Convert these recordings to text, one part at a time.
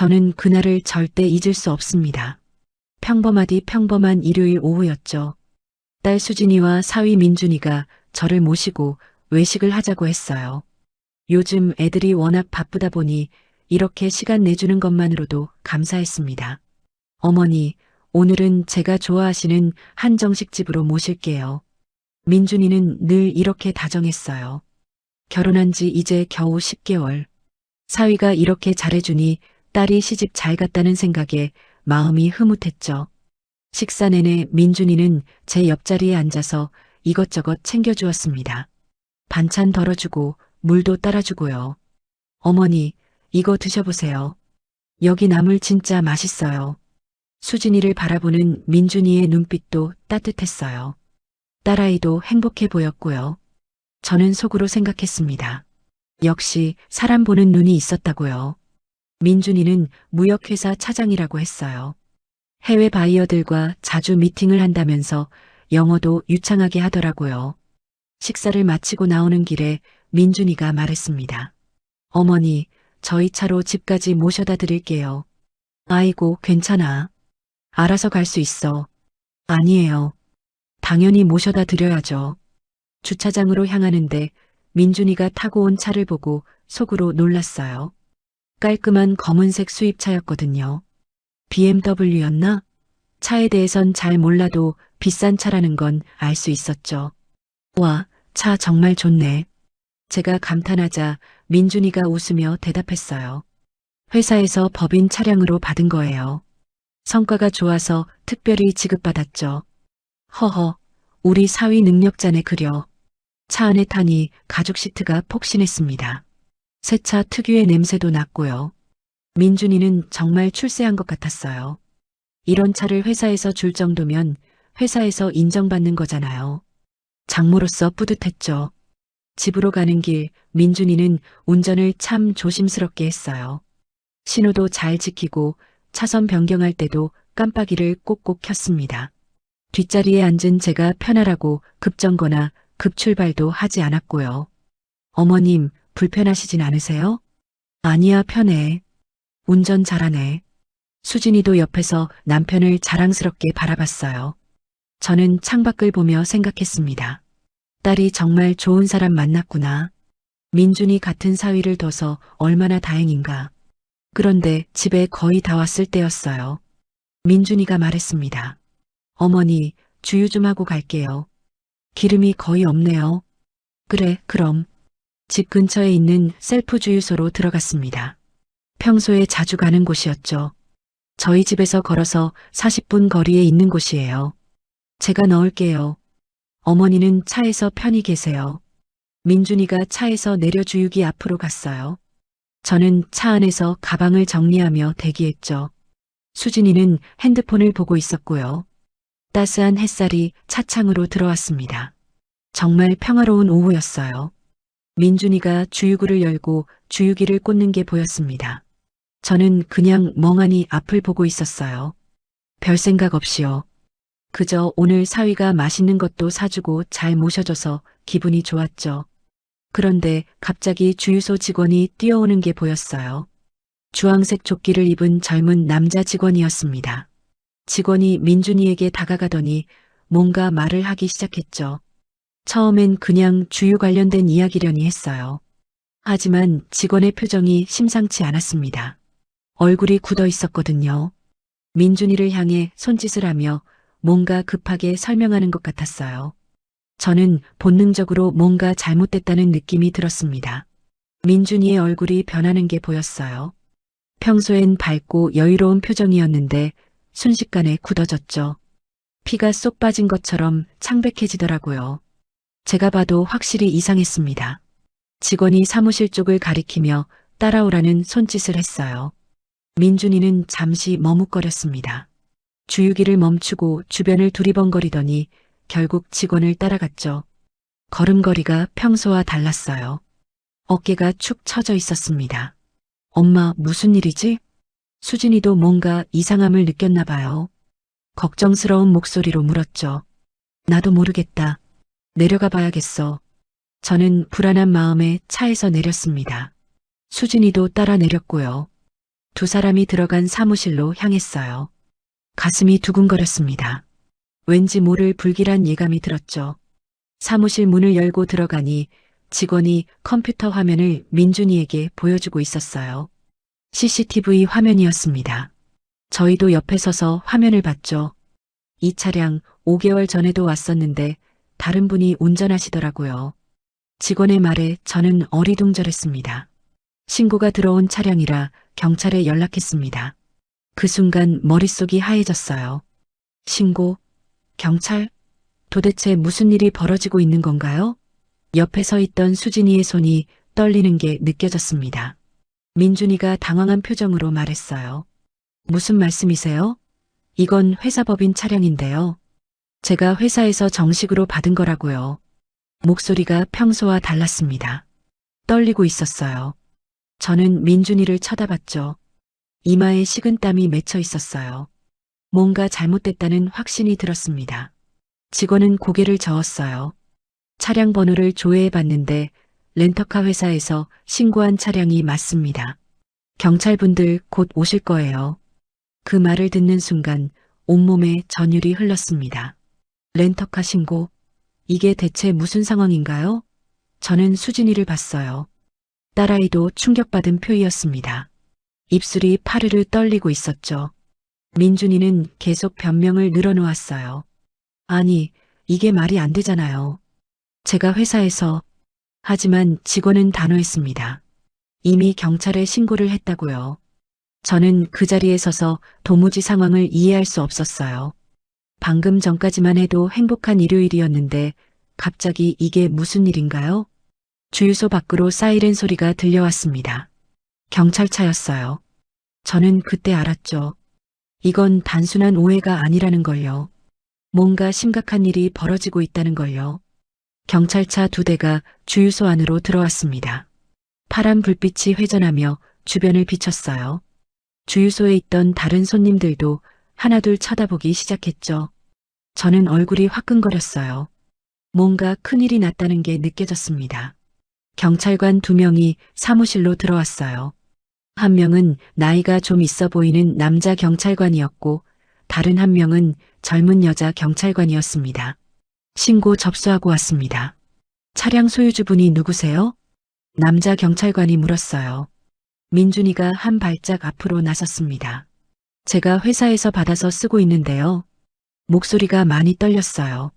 저는 그날을 절대 잊을 수 없습니다. 평범하디 평범한 일요일 오후였죠. 딸 수진이와 사위 민준이가 저를 모시고 외식을 하자고 했어요. 요즘 애들이 워낙 바쁘다 보니 이렇게 시간 내주는 것만으로도 감사했습니다. 어머니, 오늘은 제가 좋아하시는 한정식 집으로 모실게요. 민준이는 늘 이렇게 다정했어요. 결혼한 지 이제 겨우 10개월. 사위가 이렇게 잘해주니 딸이 시집 잘 갔다는 생각에 마음이 흐뭇했죠. 식사 내내 민준이는 제 옆자리에 앉아서 이것저것 챙겨주었습니다. 반찬 덜어주고 물도 따라주고요. 어머니, 이거 드셔보세요. 여기 나물 진짜 맛있어요. 수진이를 바라보는 민준이의 눈빛도 따뜻했어요. 딸아이도 행복해 보였고요. 저는 속으로 생각했습니다. 역시 사람 보는 눈이 있었다고요. 민준이는 무역회사 차장이라고 했어요. 해외 바이어들과 자주 미팅을 한다면서 영어도 유창하게 하더라고요. 식사를 마치고 나오는 길에 민준이가 말했습니다. 어머니, 저희 차로 집까지 모셔다 드릴게요. 아이고, 괜찮아. 알아서 갈 수 있어. 아니에요. 당연히 모셔다 드려야죠. 주차장으로 향하는데 민준이가 타고 온 차를 보고 속으로 놀랐어요. 깔끔한 검은색 수입차였거든요. BMW였나? 차에 대해선 잘 몰라도 비싼 차라는 건 알 수 있었죠. 와, 차 정말 좋네. 제가 감탄하자 민준이가 웃으며 대답했어요. 회사에서 법인 차량으로 받은 거예요. 성과가 좋아서 특별히 지급받았죠. 허허, 우리 사위 능력자네 그려. 차 안에 타니 가죽 시트가 폭신했습니다. 새 차 특유의 냄새도 났고요. 민준이는 정말 출세한 것 같았어요. 이런 차를 회사에서 줄 정도면 회사에서 인정받는 거잖아요. 장모로서 뿌듯했죠. 집으로 가는 길 민준이는 운전을 참 조심스럽게 했어요. 신호도 잘 지키고 차선 변경할 때도 깜빡이를 꼭꼭 켰습니다. 뒷자리에 앉은 제가 편하라고 급정거나 급출발도 하지 않았고요. 어머님, 불편하시진 않으세요? 아니야, 편해. 운전 잘하네. 수진이도 옆에서 남편을 자랑스럽게 바라봤어요. 저는 창밖을 보며 생각했습니다. 딸이 정말 좋은 사람 만났구나. 민준이 같은 사위를 둬서 얼마나 다행인가. 그런데 집에 거의 다 왔을 때였어요. 민준이가 말했습니다. 어머니, 주유 좀 하고 갈게요. 기름이 거의 없네요. 그래, 그럼. 집 근처에 있는 셀프 주유소로 들어갔습니다. 평소에 자주 가는 곳이었죠. 저희 집에서 걸어서 40분 거리에 있는 곳이에요. 제가 넣을게요. 어머니는 차에서 편히 계세요. 민준이가 차에서 내려 주유기 앞으로 갔어요. 저는 차 안에서 가방을 정리하며 대기했죠. 수진이는 핸드폰을 보고 있었고요. 따스한 햇살이 차창으로 들어왔습니다. 정말 평화로운 오후였어요. 민준이가 주유구를 열고 주유기를 꽂는 게 보였습니다. 저는 그냥 멍하니 앞을 보고 있었어요. 별 생각 없이요. 그저 오늘 사위가 맛있는 것도 사주고 잘 모셔줘서 기분이 좋았죠. 그런데 갑자기 주유소 직원이 뛰어오는 게 보였어요. 주황색 조끼를 입은 젊은 남자 직원이었습니다. 직원이 민준이에게 다가가더니 뭔가 말을 하기 시작했죠. 처음엔 그냥 주유 관련된 이야기려니 했어요. 하지만 직원의 표정이 심상치 않았습니다. 얼굴이 굳어 있었거든요. 민준이를 향해 손짓을 하며 뭔가 급하게 설명하는 것 같았어요. 저는 본능적으로 뭔가 잘못됐다는 느낌이 들었습니다. 민준이의 얼굴이 변하는 게 보였어요. 평소엔 밝고 여유로운 표정이었는데 순식간에 굳어졌죠. 피가 쏙 빠진 것처럼 창백해지더라고요. 제가 봐도 확실히 이상했습니다. 직원이 사무실 쪽을 가리키며 따라오라는 손짓을 했어요. 민준이는 잠시 머뭇거렸습니다. 주유기를 멈추고 주변을 두리번거리더니 결국 직원을 따라갔죠. 걸음걸이가 평소와 달랐어요. 어깨가 축 처져 있었습니다. 엄마, 무슨 일이지? 수진이도 뭔가 이상함을 느꼈나 봐요. 걱정스러운 목소리로 물었죠. 나도 모르겠다. 내려가 봐야겠어. 저는 불안한 마음에 차에서 내렸습니다. 수진이도 따라 내렸고요. 두 사람이 들어간 사무실로 향했어요. 가슴이 두근거렸습니다. 왠지 모를 불길한 예감이 들었죠. 사무실 문을 열고 들어가니 직원이 컴퓨터 화면을 민준이에게 보여주고 있었어요. CCTV 화면이었습니다. 저희도 옆에 서서 화면을 봤죠. 이 차량 5개월 전에도 왔었는데 다른 분이 운전하시더라고요. 직원의 말에 저는 어리둥절했습니다. 신고가 들어온 차량이라 경찰에 연락했습니다. 그 순간 머릿속이 하얘졌어요. 신고? 경찰? 도대체 무슨 일이 벌어지고 있는 건가요? 옆에 서 있던 수진이의 손이 떨리는 게 느껴졌습니다. 민준이가 당황한 표정으로 말했어요. 무슨 말씀이세요? 이건 회사 법인 차량인데요. 제가 회사에서 정식으로 받은 거라고요. 목소리가 평소와 달랐습니다. 떨리고 있었어요. 저는 민준이를 쳐다봤죠. 이마에 식은땀이 맺혀 있었어요. 뭔가 잘못됐다는 확신이 들었습니다. 직원은 고개를 저었어요. 차량 번호를 조회해 봤는데 렌터카 회사에서 신고한 차량이 맞습니다. 경찰분들 곧 오실 거예요. 그 말을 듣는 순간 온몸에 전율이 흘렀습니다. 렌터카 신고? 이게 대체 무슨 상황인가요? 저는 수진이를 봤어요. 딸아이도 충격받은 표이었습니다. 입술이 파르르 떨리고 있었죠. 민준이는 계속 변명을 늘어놓았어요. 아니, 이게 말이 안 되잖아요. 제가 회사에서 하지만 직원은 단호했습니다. 이미 경찰에 신고를 했다고요. 저는 그 자리에 서서 도무지 상황을 이해할 수 없었어요. 방금 전까지만 해도 행복한 일요일이었는데 갑자기 이게 무슨 일인가요? 주유소 밖으로 사이렌 소리가 들려왔습니다. 경찰차였어요. 저는 그때 알았죠. 이건 단순한 오해가 아니라는 걸요. 뭔가 심각한 일이 벌어지고 있다는 걸요. 경찰차 2대가 주유소 안으로 들어왔습니다. 파란 불빛이 회전하며 주변을 비췄어요. 주유소에 있던 다른 손님들도 하나둘 쳐다보기 시작했죠. 저는 얼굴이 화끈거렸어요. 뭔가 큰일이 났다는 게 느껴졌습니다. 경찰관 2명이 사무실로 들어왔어요. 한 명은 나이가 좀 있어 보이는 남자 경찰관이었고 다른 한 명은 젊은 여자 경찰관이었습니다. 신고 접수하고 왔습니다. 차량 소유주분이 누구세요? 남자 경찰관이 물었어요. 민준이가 한 발짝 앞으로 나섰습니다. 제가 회사에서 받아서 쓰고 있는데요. 목소리가 많이 떨렸어요.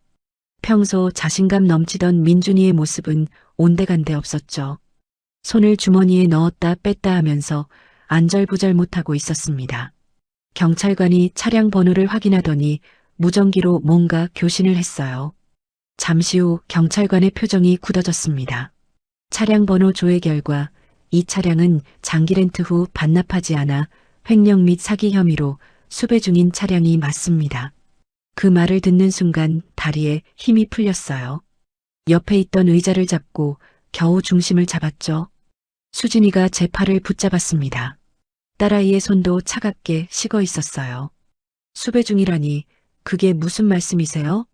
평소 자신감 넘치던 민준이의 모습은 온데간데 없었죠. 손을 주머니에 넣었다 뺐다 하면서 안절부절 못하고 있었습니다. 경찰관이 차량 번호를 확인하더니 무전기로 뭔가 교신을 했어요. 잠시 후 경찰관의 표정이 굳어졌습니다. 차량 번호 조회 결과 이 차량은 장기 렌트 후 반납하지 않아 횡령 및 사기 혐의로 수배 중인 차량이 맞습니다. 그 말을 듣는 순간 다리에 힘이 풀렸어요. 옆에 있던 의자를 잡고 겨우 중심을 잡았죠. 수진이가 제 팔을 붙잡았습니다. 딸아이의 손도 차갑게 식어 있었어요. 수배 중이라니 그게 무슨 말씀이세요?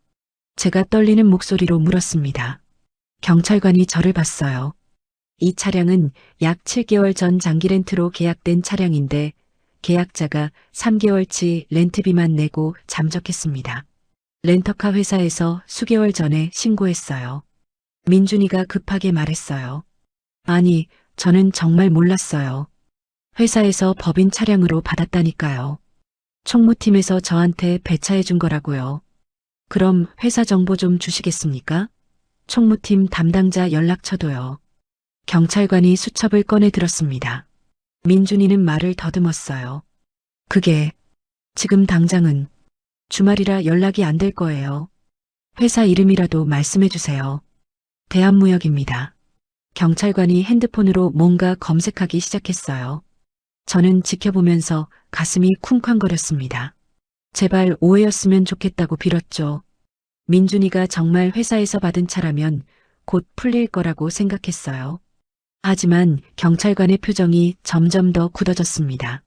제가 떨리는 목소리로 물었습니다. 경찰관이 저를 봤어요. 이 차량은 약 7개월 전 장기 렌트로 계약된 차량인데 계약자가 3개월치 렌트비만 내고 잠적했습니다. 렌터카 회사에서 수개월 전에 신고했어요. 민준이가 급하게 말했어요. 아니, 저는 정말 몰랐어요. 회사에서 법인 차량으로 받았다니까요. 총무팀에서 저한테 배차해 준 거라고요. 그럼 회사 정보 좀 주시겠습니까? 총무팀 담당자 연락처도요. 경찰관이 수첩을 꺼내 들었습니다. 민준이는 말을 더듬었어요. 그게 지금 당장은 주말이라 연락이 안 될 거예요. 회사 이름이라도 말씀해 주세요. 대한무역입니다. 경찰관이 핸드폰으로 뭔가 검색하기 시작했어요. 저는 지켜보면서 가슴이 쿵쾅거렸습니다. 제발 오해였으면 좋겠다고 빌었죠. 민준이가 정말 회사에서 받은 차라면 곧 풀릴 거라고 생각했어요. 하지만 경찰관의 표정이 점점 더 굳어졌습니다.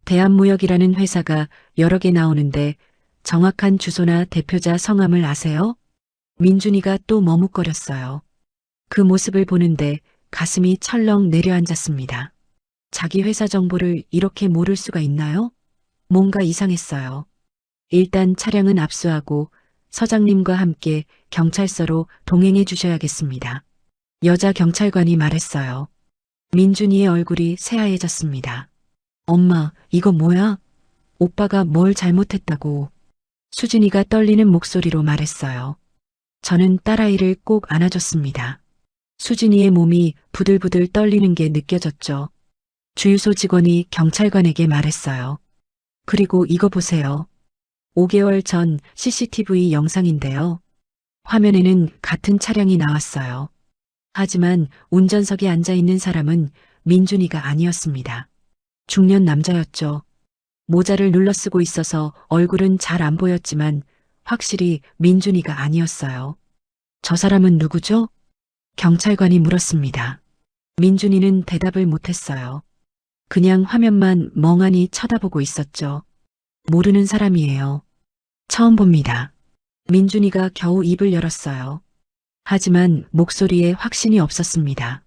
대한무역이라는 회사가 여러 개 나오는데 정확한 주소나 대표자 성함을 아세요? 민준이가 또 머뭇거렸어요. 그 모습을 보는데 가슴이 철렁 내려앉았습니다. 자기 회사 정보를 이렇게 모를 수가 있나요? 뭔가 이상했어요. 일단 차량은 압수하고 서장님과 함께 경찰서로 동행해 주셔야겠습니다. 여자 경찰관이 말했어요. 민준이의 얼굴이 새하얘졌습니다. 엄마, 이거 뭐야? 오빠가 뭘 잘못했다고. 수진이가 떨리는 목소리로 말했어요. 저는 딸아이를 꼭 안아줬습니다. 수진이의 몸이 부들부들 떨리는 게 느껴졌죠. 주유소 직원이 경찰관에게 말했어요. 그리고 이거 보세요. 5개월 전 CCTV 영상인데요. 화면에는 같은 차량이 나왔어요. 하지만 운전석에 앉아 있는 사람은 민준이가 아니었습니다. 중년 남자였죠. 모자를 눌러 쓰고 있어서 얼굴은 잘 안 보였지만 확실히 민준이가 아니었어요. 저 사람은 누구죠? 경찰관이 물었습니다. 민준이는 대답을 못했어요. 그냥 화면만 멍하니 쳐다보고 있었죠. 모르는 사람이에요. 처음 봅니다. 민준이가 겨우 입을 열었어요. 하지만 목소리에 확신이 없었습니다.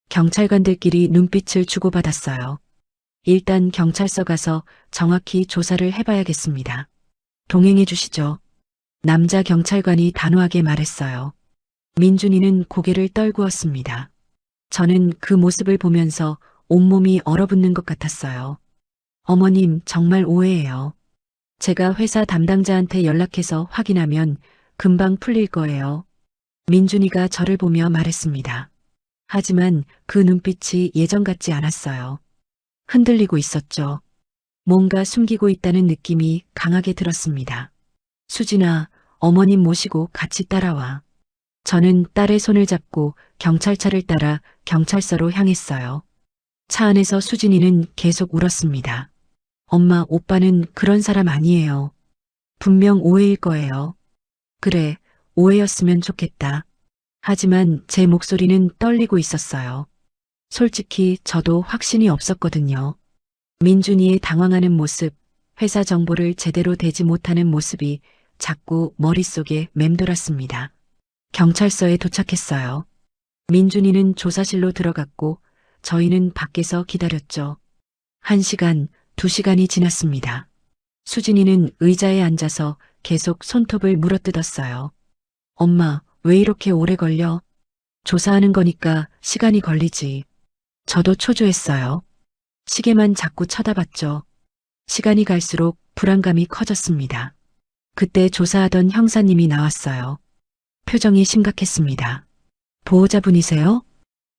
경찰관들끼리 눈빛을 주고받았어요. 일단 경찰서 가서 정확히 조사를 해봐야겠습니다. 동행해 주시죠. 남자 경찰관이 단호하게 말했어요. 민준이는 고개를 떨구었습니다. 저는 그 모습을 보면서 온몸이 얼어붙는 것 같았어요. 어머님, 정말 오해예요. 제가 회사 담당자한테 연락해서 확인하면 금방 풀릴 거예요. 민준이가 저를 보며 말했습니다. 하지만 그 눈빛이 예전 같지 않았어요. 흔들리고 있었죠. 뭔가 숨기고 있다는 느낌이 강하게 들었습니다. 수진아, 어머님 모시고 같이 따라와. 저는 딸의 손을 잡고 경찰차를 따라 경찰서로 향했어요. 차 안에서 수진이는 계속 울었습니다. 엄마, 오빠는 그런 사람 아니에요. 분명 오해일 거예요. 그래, 오해였으면 좋겠다. 하지만 제 목소리는 떨리고 있었어요. 솔직히 저도 확신이 없었거든요. 민준이의 당황하는 모습, 회사 정보를 제대로 대지 못하는 모습이 자꾸 머릿속에 맴돌았습니다. 경찰서에 도착했어요. 민준이는 조사실로 들어갔고 저희는 밖에서 기다렸죠. 1시간, 2시간이 지났습니다. 수진이는 의자에 앉아서 계속 손톱을 물어뜯었어요. 엄마, 왜 이렇게 오래 걸려? 조사하는 거니까 시간이 걸리지. 저도 초조했어요. 시계만 자꾸 쳐다봤죠. 시간이 갈수록 불안감이 커졌습니다. 그때 조사하던 형사님이 나왔어요. 표정이 심각했습니다. 보호자분이세요?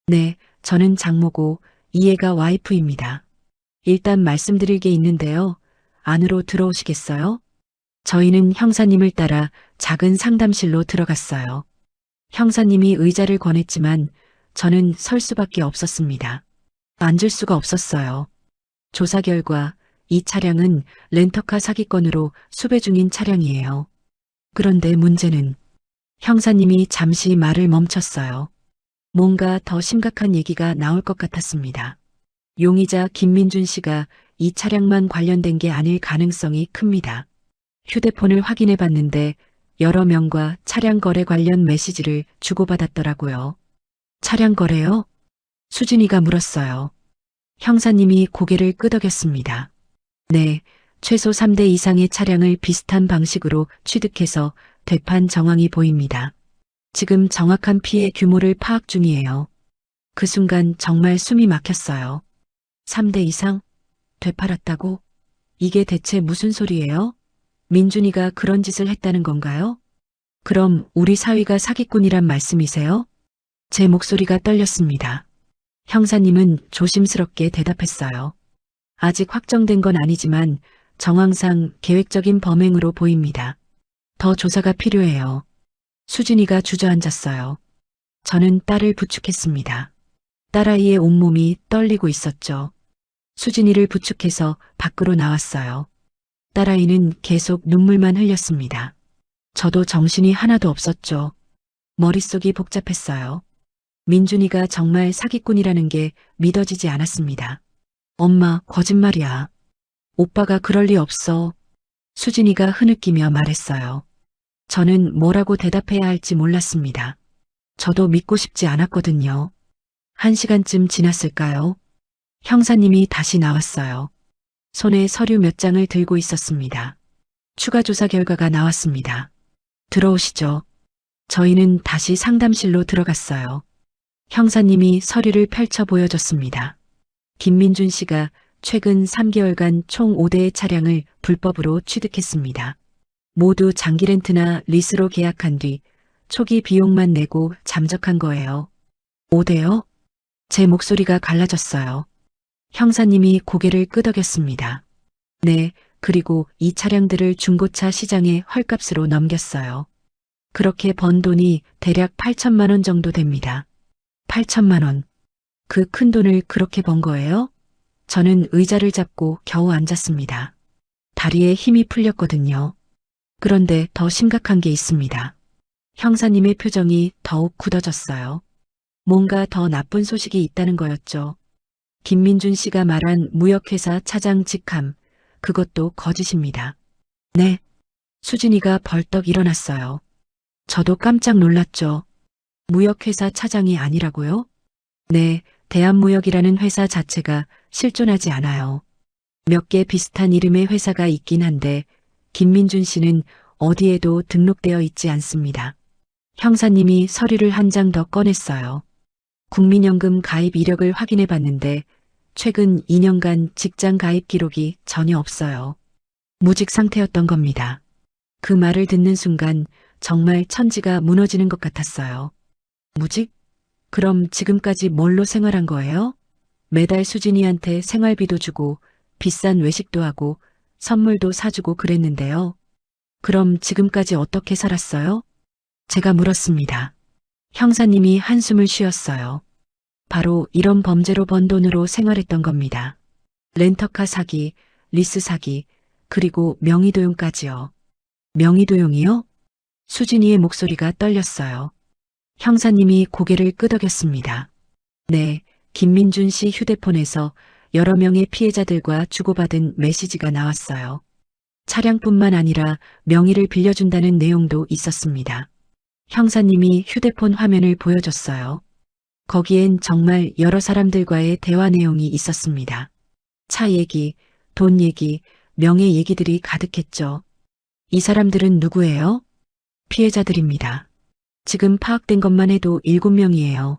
네, 저는 장모고 이 애가 와이프입니다. 일단 말씀드릴 게 있는데요. 안으로 들어오시겠어요? 저희는 형사님을 따라 작은 상담실로 들어갔어요. 형사님이 의자를 권했지만 저는 설 수밖에 없었습니다. 앉을 수가 없었어요. 조사 결과 이 차량은 렌터카 사기건으로 수배 중인 차량이에요. 그런데 문제는 형사님이 잠시 말을 멈췄어요. 뭔가 더 심각한 얘기가 나올 것 같았습니다. 용의자 김민준 씨가 이 차량만 관련된 게 아닐 가능성이 큽니다. 휴대폰을 확인해 봤는데 여러 명과 차량 거래 관련 메시지를 주고받았더라고요. 차량 거래요? 수진이가 물었어요. 형사님이 고개를 끄덕였습니다. 네, 최소 3대 이상의 차량을 비슷한 방식으로 취득해서 되판 정황이 보입니다. 지금 정확한 피해 규모를 파악 중이에요. 그 순간 정말 숨이 막혔어요. 3대 이상? 되팔았다고? 이게 대체 무슨 소리예요? 민준이가 그런 짓을 했다는 건가요? 그럼 우리 사위가 사기꾼이란 말씀이세요? 제 목소리가 떨렸습니다. 형사님은 조심스럽게 대답했어요. 아직 확정된 건 아니지만 정황상 계획적인 범행으로 보입니다. 더 조사가 필요해요. 수진이가 주저앉았어요. 저는 딸을 부축했습니다. 딸아이의 온몸이 떨리고 있었죠. 수진이를 부축해서 밖으로 나왔어요. 딸아이는 계속 눈물만 흘렸습니다. 저도 정신이 하나도 없었죠. 머릿속이 복잡했어요. 민준이가 정말 사기꾼이라는 게 믿어지지 않았습니다. 엄마, 거짓말이야. 오빠가 그럴 리 없어. 수진이가 흐느끼며 말했어요. 저는 뭐라고 대답해야 할지 몰랐습니다. 저도 믿고 싶지 않았거든요. 1시간쯤 지났을까요? 형사님이 다시 나왔어요. 손에 서류 몇 장을 들고 있었습니다. 추가 조사 결과가 나왔습니다. 들어오시죠. 저희는 다시 상담실로 들어갔어요. 형사님이 서류를 펼쳐 보여줬습니다. 김민준 씨가 최근 3개월간 총 5대의 차량을 불법으로 취득했습니다. 모두 장기 렌트나 리스로 계약한 뒤 초기 비용만 내고 잠적한 거예요. 5대요? 제 목소리가 갈라졌어요. 형사님이 고개를 끄덕였습니다. 네, 그리고 이 차량들을 중고차 시장에 헐값으로 넘겼어요. 그렇게 번 돈이 대략 8천만 원 정도 됩니다. 8천만 원. 그 큰 돈을 그렇게 번 거예요? 저는 의자를 잡고 겨우 앉았습니다. 다리에 힘이 풀렸거든요. 그런데 더 심각한 게 있습니다. 형사님의 표정이 더욱 굳어졌어요. 뭔가 더 나쁜 소식이 있다는 거였죠. 김민준 씨가 말한 무역회사 차장 직함, 그것도 거짓입니다. 네. 수진이가 벌떡 일어났어요. 저도 깜짝 놀랐죠. 무역회사 차장이 아니라고요? 네, 대한무역이라는 회사 자체가 실존하지 않아요. 몇 개 비슷한 이름의 회사가 있긴 한데 김민준 씨는 어디에도 등록되어 있지 않습니다. 형사님이 서류를 한 장 더 꺼냈어요. 국민연금 가입 이력을 확인해 봤는데 최근 2년간 직장 가입 기록이 전혀 없어요. 무직 상태였던 겁니다. 그 말을 듣는 순간 정말 천지가 무너지는 것 같았어요. 무직? 그럼 지금까지 뭘로 생활한 거예요? 매달 수진이한테 생활비도 주고 비싼 외식도 하고 선물도 사주고 그랬는데요. 그럼 지금까지 어떻게 살았어요? 제가 물었습니다. 형사님이 한숨을 쉬었어요. 바로 이런 범죄로 번 돈으로 생활했던 겁니다. 렌터카 사기, 리스 사기, 그리고 명의도용까지요. 명의도용이요? 수진이의 목소리가 떨렸어요. 형사님이 고개를 끄덕였습니다. 네, 김민준 씨 휴대폰에서 여러 명의 피해자들과 주고받은 메시지가 나왔어요. 차량뿐만 아니라 명의를 빌려준다는 내용도 있었습니다. 형사님이 휴대폰 화면을 보여줬어요. 거기엔 정말 여러 사람들과의 대화 내용이 있었습니다. 차 얘기, 돈 얘기, 명예 얘기들이 가득했죠. 이 사람들은 누구예요? 피해자들입니다. 지금 파악된 것만 해도 7명이에요.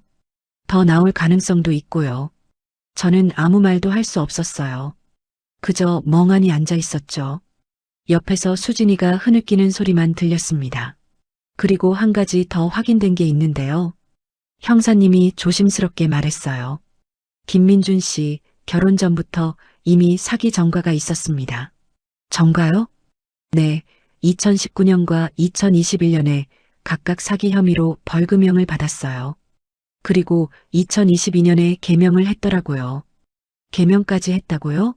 더 나올 가능성도 있고요. 저는 아무 말도 할 수 없었어요. 그저 멍하니 앉아 있었죠. 옆에서 수진이가 흐느끼는 소리만 들렸습니다. 그리고 한 가지 더 확인된 게 있는데요. 형사님이 조심스럽게 말했어요. 김민준 씨 결혼 전부터 이미 사기 전과가 있었습니다. 전과요? 네, 2019년과 2021년에 각각 사기 혐의로 벌금형을 받았어요. 그리고 2022년에 개명을 했더라고요. 개명까지 했다고요?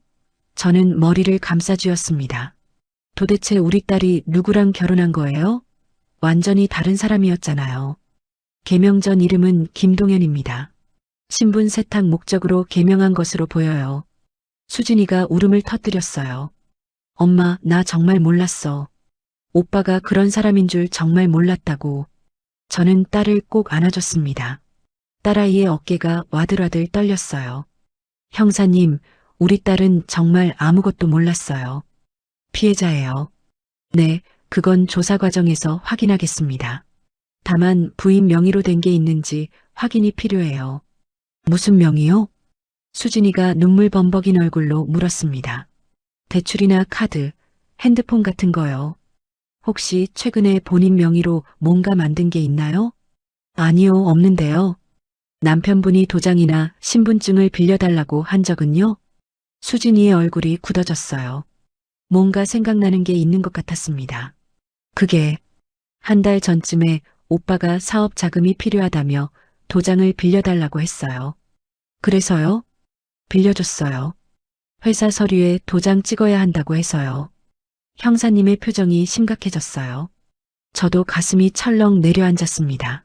저는 머리를 감싸쥐었습니다. 도대체 우리 딸이 누구랑 결혼한 거예요? 완전히 다른 사람이었잖아요. 개명 전 이름은 김동현입니다. 신분 세탁 목적으로 개명한 것으로 보여요. 수진이가 울음을 터뜨렸어요. 엄마, 나 정말 몰랐어. 오빠가 그런 사람인 줄 정말 몰랐다고. 저는 딸을 꼭 안아줬습니다. 딸아이의 어깨가 와들와들 떨렸어요. 형사님, 우리 딸은 정말 아무것도 몰랐어요. 피해자예요. 네, 그건 조사 과정에서 확인하겠습니다. 다만 부인 명의로 된 게 있는지 확인이 필요해요. 무슨 명의요? 수진이가 눈물 범벅인 얼굴로 물었습니다. 대출이나 카드, 핸드폰 같은 거요. 혹시 최근에 본인 명의로 뭔가 만든 게 있나요? 아니요, 없는데요. 남편분이 도장이나 신분증을 빌려달라고 한 적은요? 수진이의 얼굴이 굳어졌어요. 뭔가 생각나는 게 있는 것 같았습니다. 그게 한 달 전쯤에 오빠가 사업 자금이 필요하다며 도장을 빌려달라고 했어요. 그래서요? 빌려줬어요. 회사 서류에 도장 찍어야 한다고 해서요. 형사님의 표정이 심각해졌어요. 저도 가슴이 철렁 내려앉았습니다.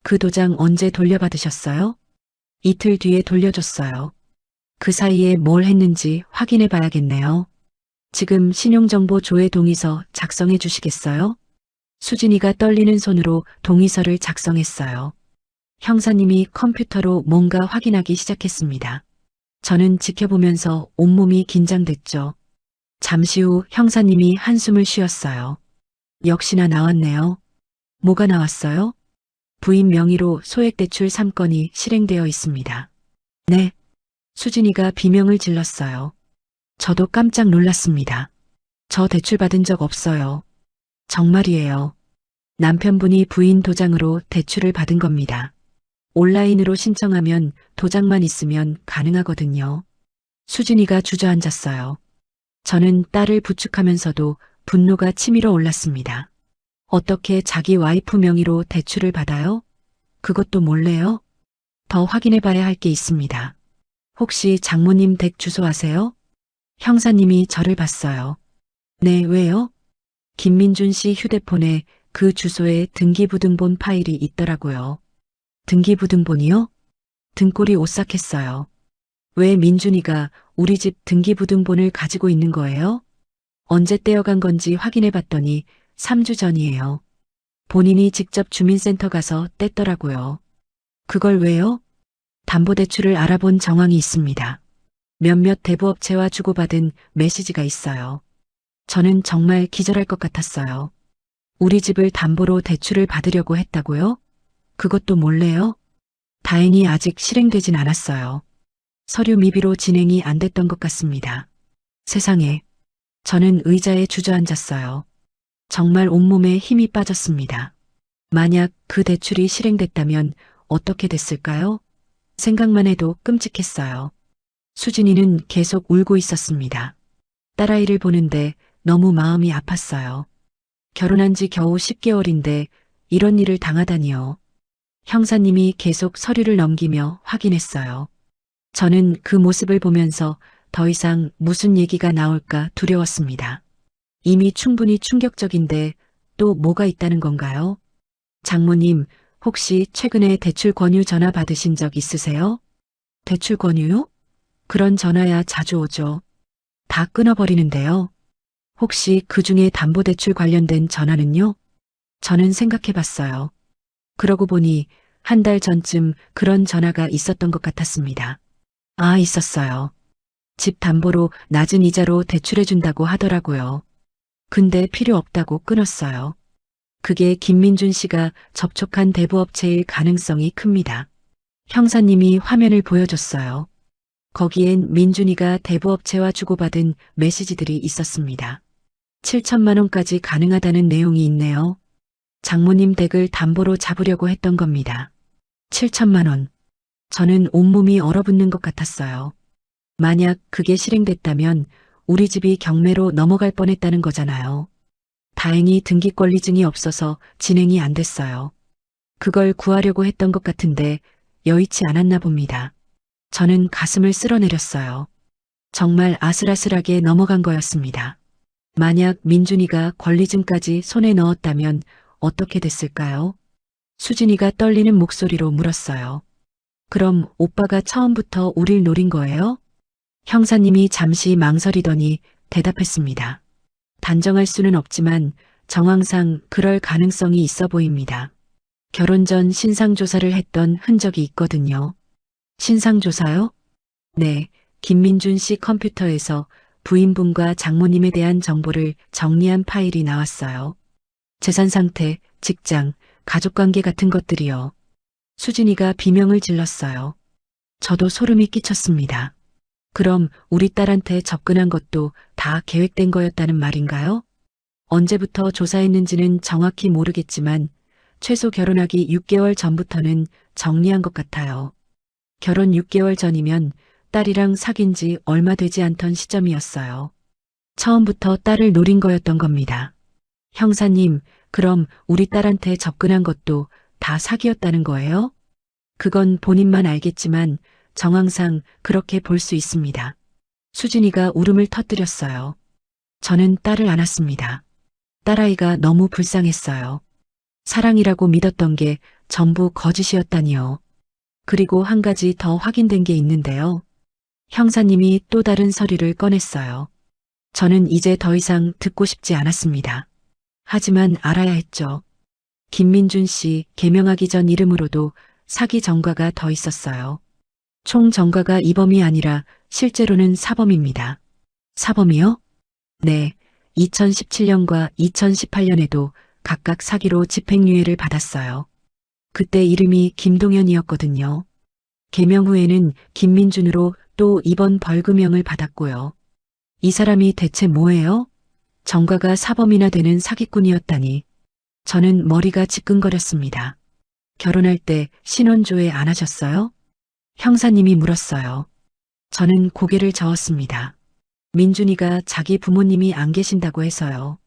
그 도장 언제 돌려받으셨어요? 이틀 뒤에 돌려줬어요. 그 사이에 뭘 했는지 확인해 봐야겠네요. 지금 신용정보 조회 동의서 작성해 주시겠어요? 수진이가 떨리는 손으로 동의서를 작성했어요. 형사님이 컴퓨터로 뭔가 확인하기 시작했습니다. 저는 지켜보면서 온몸이 긴장됐죠. 잠시 후 형사님이 한숨을 쉬었어요. 역시나 나왔네요. 뭐가 나왔어요? 부인 명의로 소액대출 3건이 실행되어 있습니다. 네. 수진이가 비명을 질렀어요. 저도 깜짝 놀랐습니다. 저 대출 받은 적 없어요. 정말이에요. 남편분이 부인 도장으로 대출을 받은 겁니다. 온라인으로 신청하면 도장만 있으면 가능하거든요. 수진이가 주저앉았어요. 저는 딸을 부축하면서도 분노가 치밀어 올랐습니다. 어떻게 자기 와이프 명의로 대출을 받아요? 그것도 몰래요? 더 확인해 봐야 할 게 있습니다. 혹시 장모님 댁 주소 아세요? 형사님이 저를 봤어요. 네, 왜요? 김민준 씨 휴대폰에 그 주소에 등기부등본 파일이 있더라고요. 등기부등본이요? 등골이 오싹했어요. 왜 민준이가 우리 집 등기부등본을 가지고 있는 거예요? 언제 떼어간 건지 확인해 봤더니 3주 전이에요. 본인이 직접 주민센터 가서 뗐더라고요. 그걸 왜요? 담보대출을 알아본 정황이 있습니다. 몇몇 대부업체와 주고받은 메시지가 있어요. 저는 정말 기절할 것 같았어요. 우리 집을 담보로 대출을 받으려고 했다고요? 그것도 몰래요? 다행히 아직 실행되진 않았어요. 서류 미비로 진행이 안 됐던 것 같습니다. 세상에. 저는 의자에 주저앉았어요. 정말 온몸에 힘이 빠졌습니다. 만약 그 대출이 실행됐다면 어떻게 됐을까요? 생각만 해도 끔찍했어요. 수진이는 계속 울고 있었습니다. 딸아이를 보는데 너무 마음이 아팠어요. 결혼한 지 겨우 10개월인데 이런 일을 당하다니요. 형사님이 계속 서류를 넘기며 확인했어요. 저는 그 모습을 보면서 더 이상 무슨 얘기가 나올까 두려웠습니다. 이미 충분히 충격적인데 또 뭐가 있다는 건가요? 장모님, 혹시 최근에 대출 권유 전화 받으신 적 있으세요? 대출 권유요? 그런 전화야 자주 오죠. 다 끊어버리는데요. 혹시 그 중에 담보대출 관련된 전화는요? 저는 생각해 봤어요. 그러고 보니 한 달 전쯤 그런 전화가 있었던 것 같았습니다. 아, 있었어요. 집 담보로 낮은 이자로 대출해준다고 하더라고요. 근데 필요 없다고 끊었어요. 그게 김민준 씨가 접촉한 대부업체일 가능성이 큽니다. 형사님이 화면을 보여줬어요. 거기엔 민준이가 대부업체와 주고받은 메시지들이 있었습니다. 7천만 원까지 가능하다는 내용이 있네요. 장모님 댁을 담보로 잡으려고 했던 겁니다. 7천만 원. 저는 온몸이 얼어붙는 것 같았어요. 만약 그게 실행됐다면 우리 집이 경매로 넘어갈 뻔했다는 거잖아요. 다행히 등기권리증이 없어서 진행이 안 됐어요. 그걸 구하려고 했던 것 같은데 여의치 않았나 봅니다. 저는 가슴을 쓸어내렸어요. 정말 아슬아슬하게 넘어간 거였습니다. 만약 민준이가 권리증까지 손에 넣었다면 어떻게 됐을까요? 수진이가 떨리는 목소리로 물었어요. 그럼 오빠가 처음부터 우릴 노린 거예요? 형사님이 잠시 망설이더니 대답했습니다. 단정할 수는 없지만 정황상 그럴 가능성이 있어 보입니다. 결혼 전 신상조사를 했던 흔적이 있거든요. 신상조사요? 네, 김민준 씨 컴퓨터에서 부인분과 장모님에 대한 정보를 정리한 파일이 나왔어요. 재산 상태, 직장, 가족관계 같은 것들이요. 수진이가 비명을 질렀어요. 저도 소름이 끼쳤습니다. 그럼 우리 딸한테 접근한 것도 다 계획된 거였다는 말인가요? 언제부터 조사했는지는 정확히 모르겠지만 최소 결혼하기 6개월 전부터는 정리한 것 같아요. 결혼 6개월 전이면 딸이랑 사귄 지 얼마 되지 않던 시점이었어요. 처음부터 딸을 노린 거였던 겁니다. 형사님, 그럼 우리 딸한테 접근한 것도 다 사기였다는 거예요? 그건 본인만 알겠지만 정황상 그렇게 볼 수 있습니다. 수진이가 울음을 터뜨렸어요. 저는 딸을 안았습니다. 딸아이가 너무 불쌍했어요. 사랑이라고 믿었던 게 전부 거짓이었다니요. 그리고 한 가지 더 확인된 게 있는데요. 형사님이 또 다른 서류를 꺼냈어요. 저는 이제 더 이상 듣고 싶지 않았습니다. 하지만 알아야 했죠. 김민준 씨 개명하기 전 이름으로도 사기 전과가 더 있었어요. 총 전과가 이범이 아니라 실제로는 사범입니다. 사범이요? 네. 2017년과 2018년에도 각각 사기로 집행유예를 받았어요. 그때 이름이 김동현이었거든요. 개명 후에는 김민준으로 또 이번 벌금형을 받았고요. 이 사람이 대체 뭐예요? 전과가 사범이나 되는 사기꾼이었다니. 저는 머리가 지끈거렸습니다. 결혼할 때 신혼조회 안 하셨어요? 형사님이 물었어요. 저는 고개를 저었습니다. 민준이가 자기 부모님이 안 계신다고 해서요.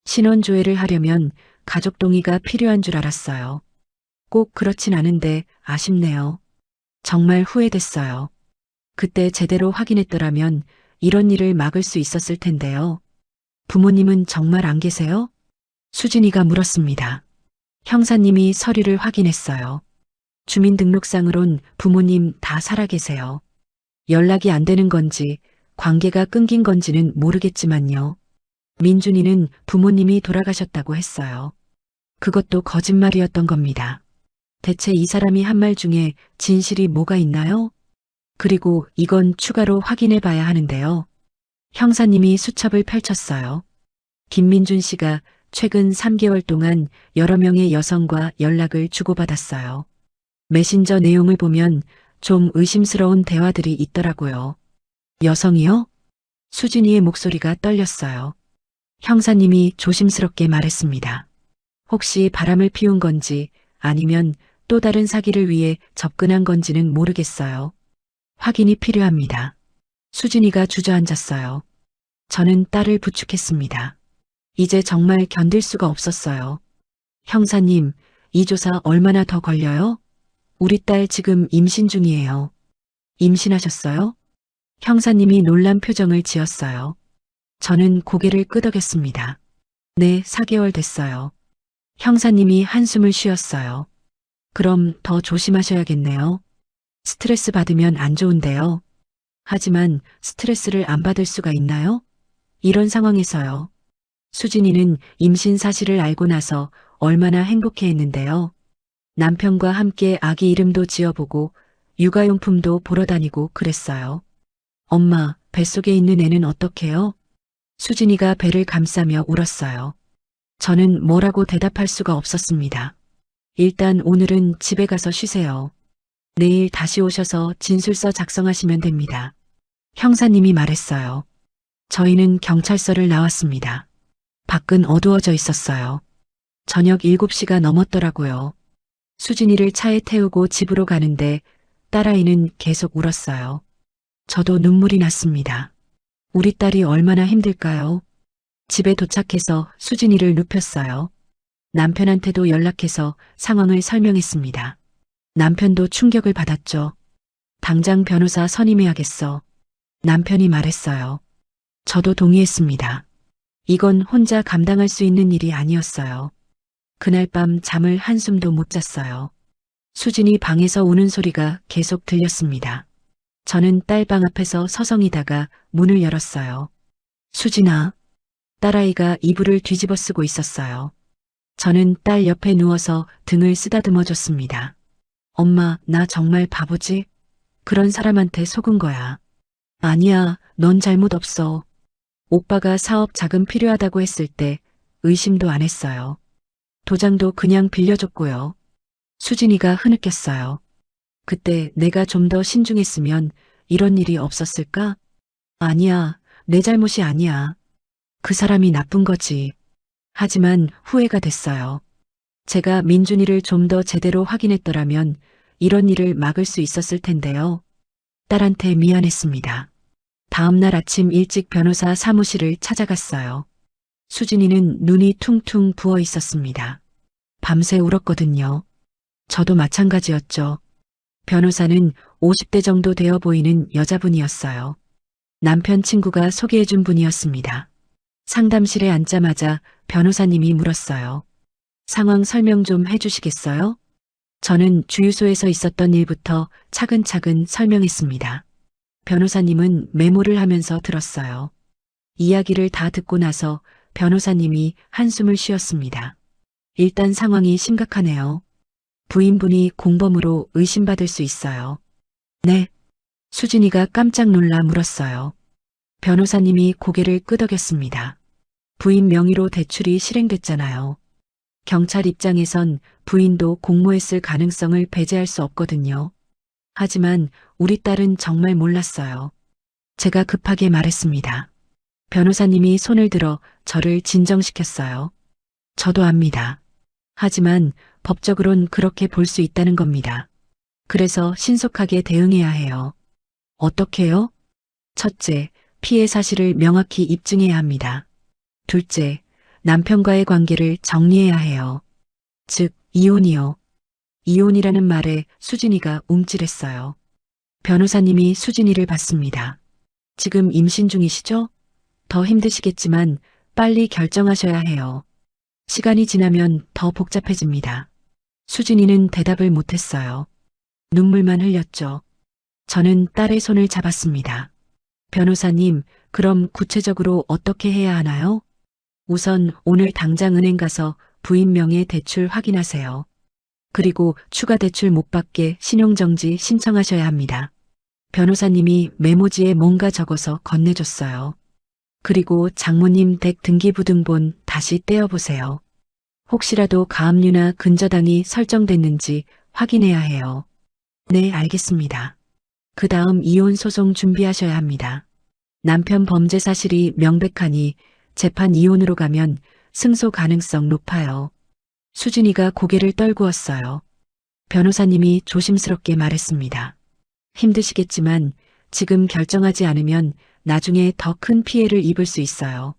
신혼조회를 하려면 가족 동의가 필요한 줄 알았어요. 꼭 그렇진 않은데 아쉽네요. 정말 후회됐어요. 그때 제대로 확인했더라면 이런 일을 막을 수 있었을 텐데요. 부모님은 정말 안 계세요? 수진이가 물었습니다. 형사님이 서류를 확인했어요. 주민등록상으론 부모님 다 살아계세요. 연락이 안 되는 건지 관계가 끊긴 건지는 모르겠지만요. 민준이는 부모님이 돌아가셨다고 했어요. 그것도 거짓말이었던 겁니다. 대체 이 사람이 한 말 중에 진실이 뭐가 있나요? 그리고 이건 추가로 확인해 봐야 하는데요. 형사님이 수첩을 펼쳤어요. 김민준 씨가 최근 3개월 동안 여러 명의 여성과 연락을 주고받았어요. 메신저 내용을 보면 좀 의심스러운 대화들이 있더라고요. 여성이요? 수진이의 목소리가 떨렸어요. 형사님이 조심스럽게 말했습니다. 혹시 바람을 피운 건지 아니면 또 다른 사기를 위해 접근한 건지는 모르겠어요. 확인이 필요합니다. 수진이가 주저앉았어요. 저는 딸을 부축했습니다. 이제 정말 견딜 수가 없었어요. 형사님, 이 조사 얼마나 더 걸려요? 우리 딸 지금 임신 중이에요. 임신하셨어요? 형사님이 놀란 표정을 지었어요. 저는 고개를 끄덕였습니다. 네, 4개월 됐어요. 형사님이 한숨을 쉬었어요. 그럼 더 조심하셔야겠네요. 스트레스 받으면 안 좋은데요. 하지만 스트레스를 안 받을 수가 있나요? 이런 상황에서요. 수진이는 임신 사실을 알고 나서 얼마나 행복해했는데요. 남편과 함께 아기 이름도 지어보고 육아용품도 보러 다니고 그랬어요. 엄마, 뱃속에 있는 애는 어떡해요? 수진이가 배를 감싸며 울었어요. 저는 뭐라고 대답할 수가 없었습니다. 일단 오늘은 집에 가서 쉬세요. 내일 다시 오셔서 진술서 작성하시면 됩니다. 형사님이 말했어요. 저희는 경찰서를 나왔습니다. 밖은 어두워져 있었어요. 저녁 7시가 넘었더라고요. 수진이를 차에 태우고 집으로 가는데 딸아이는 계속 울었어요. 저도 눈물이 났습니다. 우리 딸이 얼마나 힘들까요? 집에 도착해서 수진이를 눕혔어요. 남편한테도 연락해서 상황을 설명했습니다. 남편도 충격을 받았죠. 당장 변호사 선임해야겠어. 남편이 말했어요. 저도 동의했습니다. 이건 혼자 감당할 수 있는 일이 아니었어요. 그날 밤 잠을 한숨도 못 잤어요. 수진이 방에서 우는 소리가 계속 들렸습니다. 저는 딸 방 앞에서 서성이다가 문을 열었어요. 수진아. 딸아이가 이불을 뒤집어 쓰고 있었어요. 저는 딸 옆에 누워서 등을 쓰다듬어 줬습니다. 엄마, 나 정말 바보지? 그런 사람한테 속은 거야. 아니야, 넌 잘못 없어. 오빠가 사업 자금 필요하다고 했을 때 의심도 안 했어요. 도장도 그냥 빌려줬고요. 수진이가 흐느꼈어요. 그때 내가 좀 더 신중했으면 이런 일이 없었을까? 아니야, 내 잘못이 아니야. 그 사람이 나쁜 거지. 하지만 후회가 됐어요. 제가 민준이를 좀 더 제대로 확인했더라면 이런 일을 막을 수 있었을 텐데요. 딸한테 미안했습니다. 다음 날 아침 일찍 변호사 사무실을 찾아갔어요. 수진이는 눈이 퉁퉁 부어 있었습니다. 밤새 울었거든요. 저도 마찬가지였죠. 변호사는 50대 정도 되어 보이는 여자분이었어요. 남편 친구가 소개해준 분이었습니다. 상담실에 앉자마자 변호사님이 물었어요. 상황 설명 좀 해주시겠어요? 저는 주유소에서 있었던 일부터 차근차근 설명했습니다. 변호사님은 메모를 하면서 들었어요. 이야기를 다 듣고 나서 변호사님이 한숨을 쉬었습니다. 일단 상황이 심각하네요. 부인분이 공범으로 의심받을 수 있어요. 네, 수진이가 깜짝 놀라 물었어요. 변호사님이 고개를 끄덕였습니다. 부인 명의로 대출이 실행됐잖아요. 경찰 입장에선 부인도 공모했을 가능성을 배제할 수 없거든요. 하지만 우리 딸은 정말 몰랐어요. 제가 급하게 말했습니다. 변호사님이 손을 들어 저를 진정시켰어요. 저도 압니다. 하지만 법적으론 그렇게 볼 수 있다는 겁니다. 그래서 신속하게 대응해야 해요. 어떻게요? 첫째, 피해 사실을 명확히 입증해야 합니다. 둘째, 남편과의 관계를 정리해야 해요. 즉, 이혼이요. 이혼이라는 말에 수진이가 움찔했어요. 변호사님이 수진이를 봤습니다. 지금 임신 중이시죠? 더 힘드시겠지만 빨리 결정하셔야 해요. 시간이 지나면 더 복잡해집니다. 수진이는 대답을 못했어요. 눈물만 흘렸죠. 저는 딸의 손을 잡았습니다. 변호사님, 그럼 구체적으로 어떻게 해야 하나요? 우선 오늘 당장 은행 가서 부인 명의 대출 확인하세요. 그리고 추가 대출 못 받게 신용정지 신청하셔야 합니다. 변호사님이 메모지에 뭔가 적어서 건네줬어요. 그리고 장모님 댁 등기부등본 다시 떼어보세요. 혹시라도 가압류나 근저당이 설정됐는지 확인해야 해요. 네, 알겠습니다. 그 다음 이혼 소송 준비하셔야 합니다. 남편 범죄 사실이 명백하니 재판 이혼으로 가면 승소 가능성 높아요. 수진이가 고개를 떨구었어요. 변호사님이 조심스럽게 말했습니다. 힘드시겠지만 지금 결정하지 않으면 나중에 더 큰 피해를 입을 수 있어요.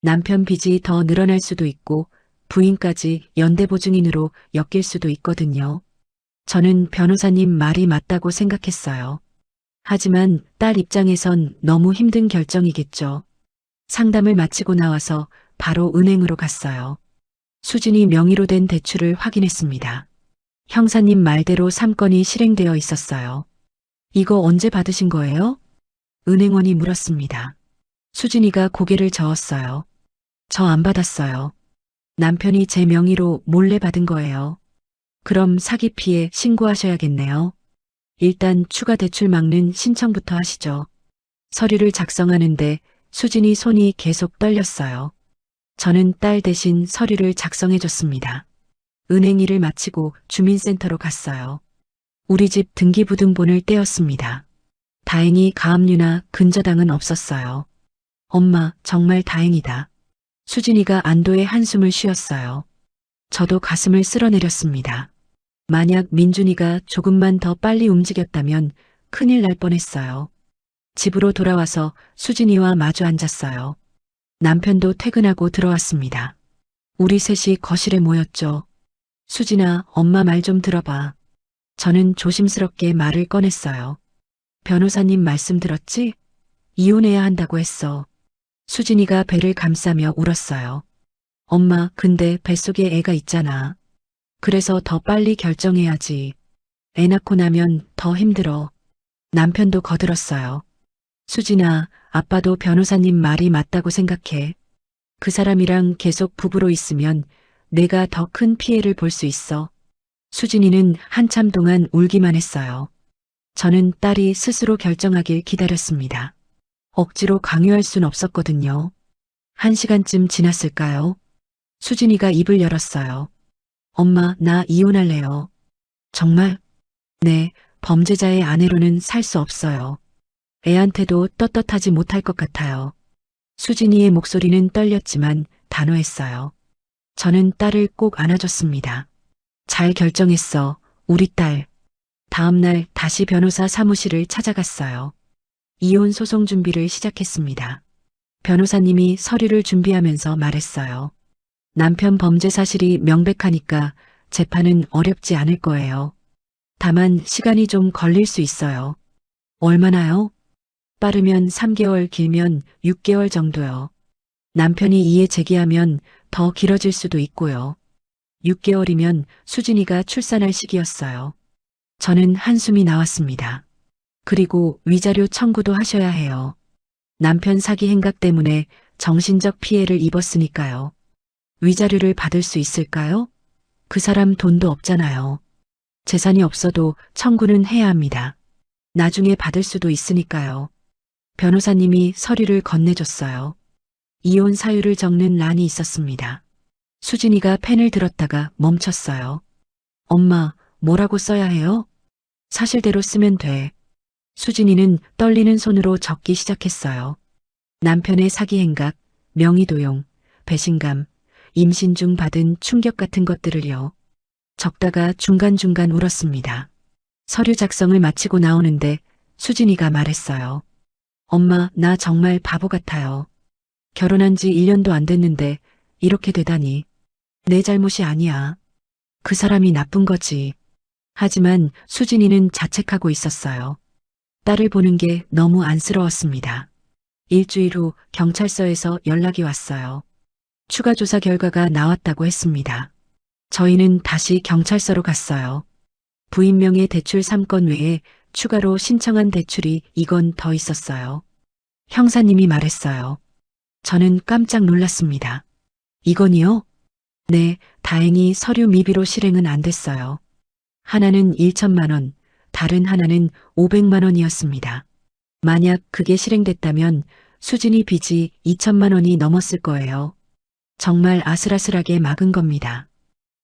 남편 빚이 더 늘어날 수도 있고 부인까지 연대보증인으로 엮일 수도 있거든요. 저는 변호사님 말이 맞다고 생각했어요. 하지만 딸 입장에선 너무 힘든 결정이겠죠. 상담을 마치고 나와서 바로 은행으로 갔어요. 수진이 명의로 된 대출을 확인했습니다. 형사님 말대로 3건이 실행되어 있었어요. 이거 언제 받으신 거예요? 은행원이 물었습니다. 수진이가 고개를 저었어요. 저 안 받았어요. 남편이 제 명의로 몰래 받은 거예요. 그럼 사기 피해 신고하셔야겠네요. 일단 추가 대출 막는 신청부터 하시죠. 서류를 작성하는데 수진이 손이 계속 떨렸어요. 저는 딸 대신 서류를 작성해줬습니다. 은행 일을 마치고 주민센터로 갔어요. 우리 집 등기부등본을 떼었습니다. 다행히 가압류나 근저당은 없었어요. 엄마, 정말 다행이다. 수진이가 안도의 한숨을 쉬었어요. 저도 가슴을 쓸어내렸습니다. 만약 민준이가 조금만 더 빨리 움직였다면 큰일 날 뻔했어요. 집으로 돌아와서 수진이와 마주 앉았어요. 남편도 퇴근하고 들어왔습니다. 우리 셋이 거실에 모였죠. 수진아, 엄마 말 좀 들어봐. 저는 조심스럽게 말을 꺼냈어요. 변호사님 말씀 들었지? 이혼해야 한다고 했어. 수진이가 배를 감싸며 울었어요. 엄마, 근데 뱃속에 애가 있잖아. 그래서 더 빨리 결정해야지. 애 낳고 나면 더 힘들어. 남편도 거들었어요. 수진아, 아빠도 변호사님 말이 맞다고 생각해. 그 사람이랑 계속 부부로 있으면 내가 더 큰 피해를 볼 수 있어. 수진이는 한참 동안 울기만 했어요. 저는 딸이 스스로 결정하길 기다렸습니다. 억지로 강요할 순 없었거든요. 1시간쯤 지났을까요? 수진이가 입을 열었어요. 엄마, 나 이혼할래요. 정말? 네, 범죄자의 아내로는 살 수 없어요. 애한테도 떳떳하지 못할 것 같아요. 수진이의 목소리는 떨렸지만 단호했어요. 저는 딸을 꼭 안아줬습니다. 잘 결정했어, 우리 딸. 다음 날 다시 변호사 사무실을 찾아갔어요. 이혼 소송 준비를 시작했습니다. 변호사님이 서류를 준비하면서 말했어요. 남편 범죄 사실이 명백하니까 재판은 어렵지 않을 거예요. 다만 시간이 좀 걸릴 수 있어요. 얼마나요? 빠르면 3개월, 길면 6개월 정도요. 남편이 이해 제기하면 더 길어질 수도 있고요. 6개월이면 수진이가 출산할 시기였어요. 저는 한숨이 나왔습니다. 그리고 위자료 청구도 하셔야 해요. 남편 사기 행각 때문에 정신적 피해를 입었으니까요. 위자료를 받을 수 있을까요? 그 사람 돈도 없잖아요. 재산이 없어도 청구는 해야 합니다. 나중에 받을 수도 있으니까요. 변호사님이 서류를 건네줬어요. 이혼 사유를 적는 란이 있었습니다. 수진이가 펜을 들었다가 멈췄어요. 엄마, 뭐라고 써야 해요? 사실대로 쓰면 돼. 수진이는 떨리는 손으로 적기 시작했어요. 남편의 사기 행각, 명의도용, 배신감, 임신 중 받은 충격 같은 것들을요. 적다가 중간중간 울었습니다. 서류 작성을 마치고 나오는데 수진이가 말했어요. 엄마, 나 정말 바보 같아요. 결혼한 지 1년도 안 됐는데 이렇게 되다니. 내 잘못이 아니야. 그 사람이 나쁜 거지. 하지만 수진이는 자책하고 있었어요. 딸을 보는 게 너무 안쓰러웠습니다. 일주일 후 경찰서에서 연락이 왔어요. 추가 조사 결과가 나왔다고 했습니다. 저희는 다시 경찰서로 갔어요. 부인명의 대출 3건 외에 추가로 신청한 대출이 2건 더 있었어요. 형사님이 말했어요. 저는 깜짝 놀랐습니다. 2건이요? 네, 다행히 서류 미비로 실행은 안 됐어요. 하나는 1천만 원, 다른 하나는 500만 원이었습니다. 만약 그게 실행됐다면 수진이 빚이 2천만 원이 넘었을 거예요. 정말 아슬아슬하게 막은 겁니다.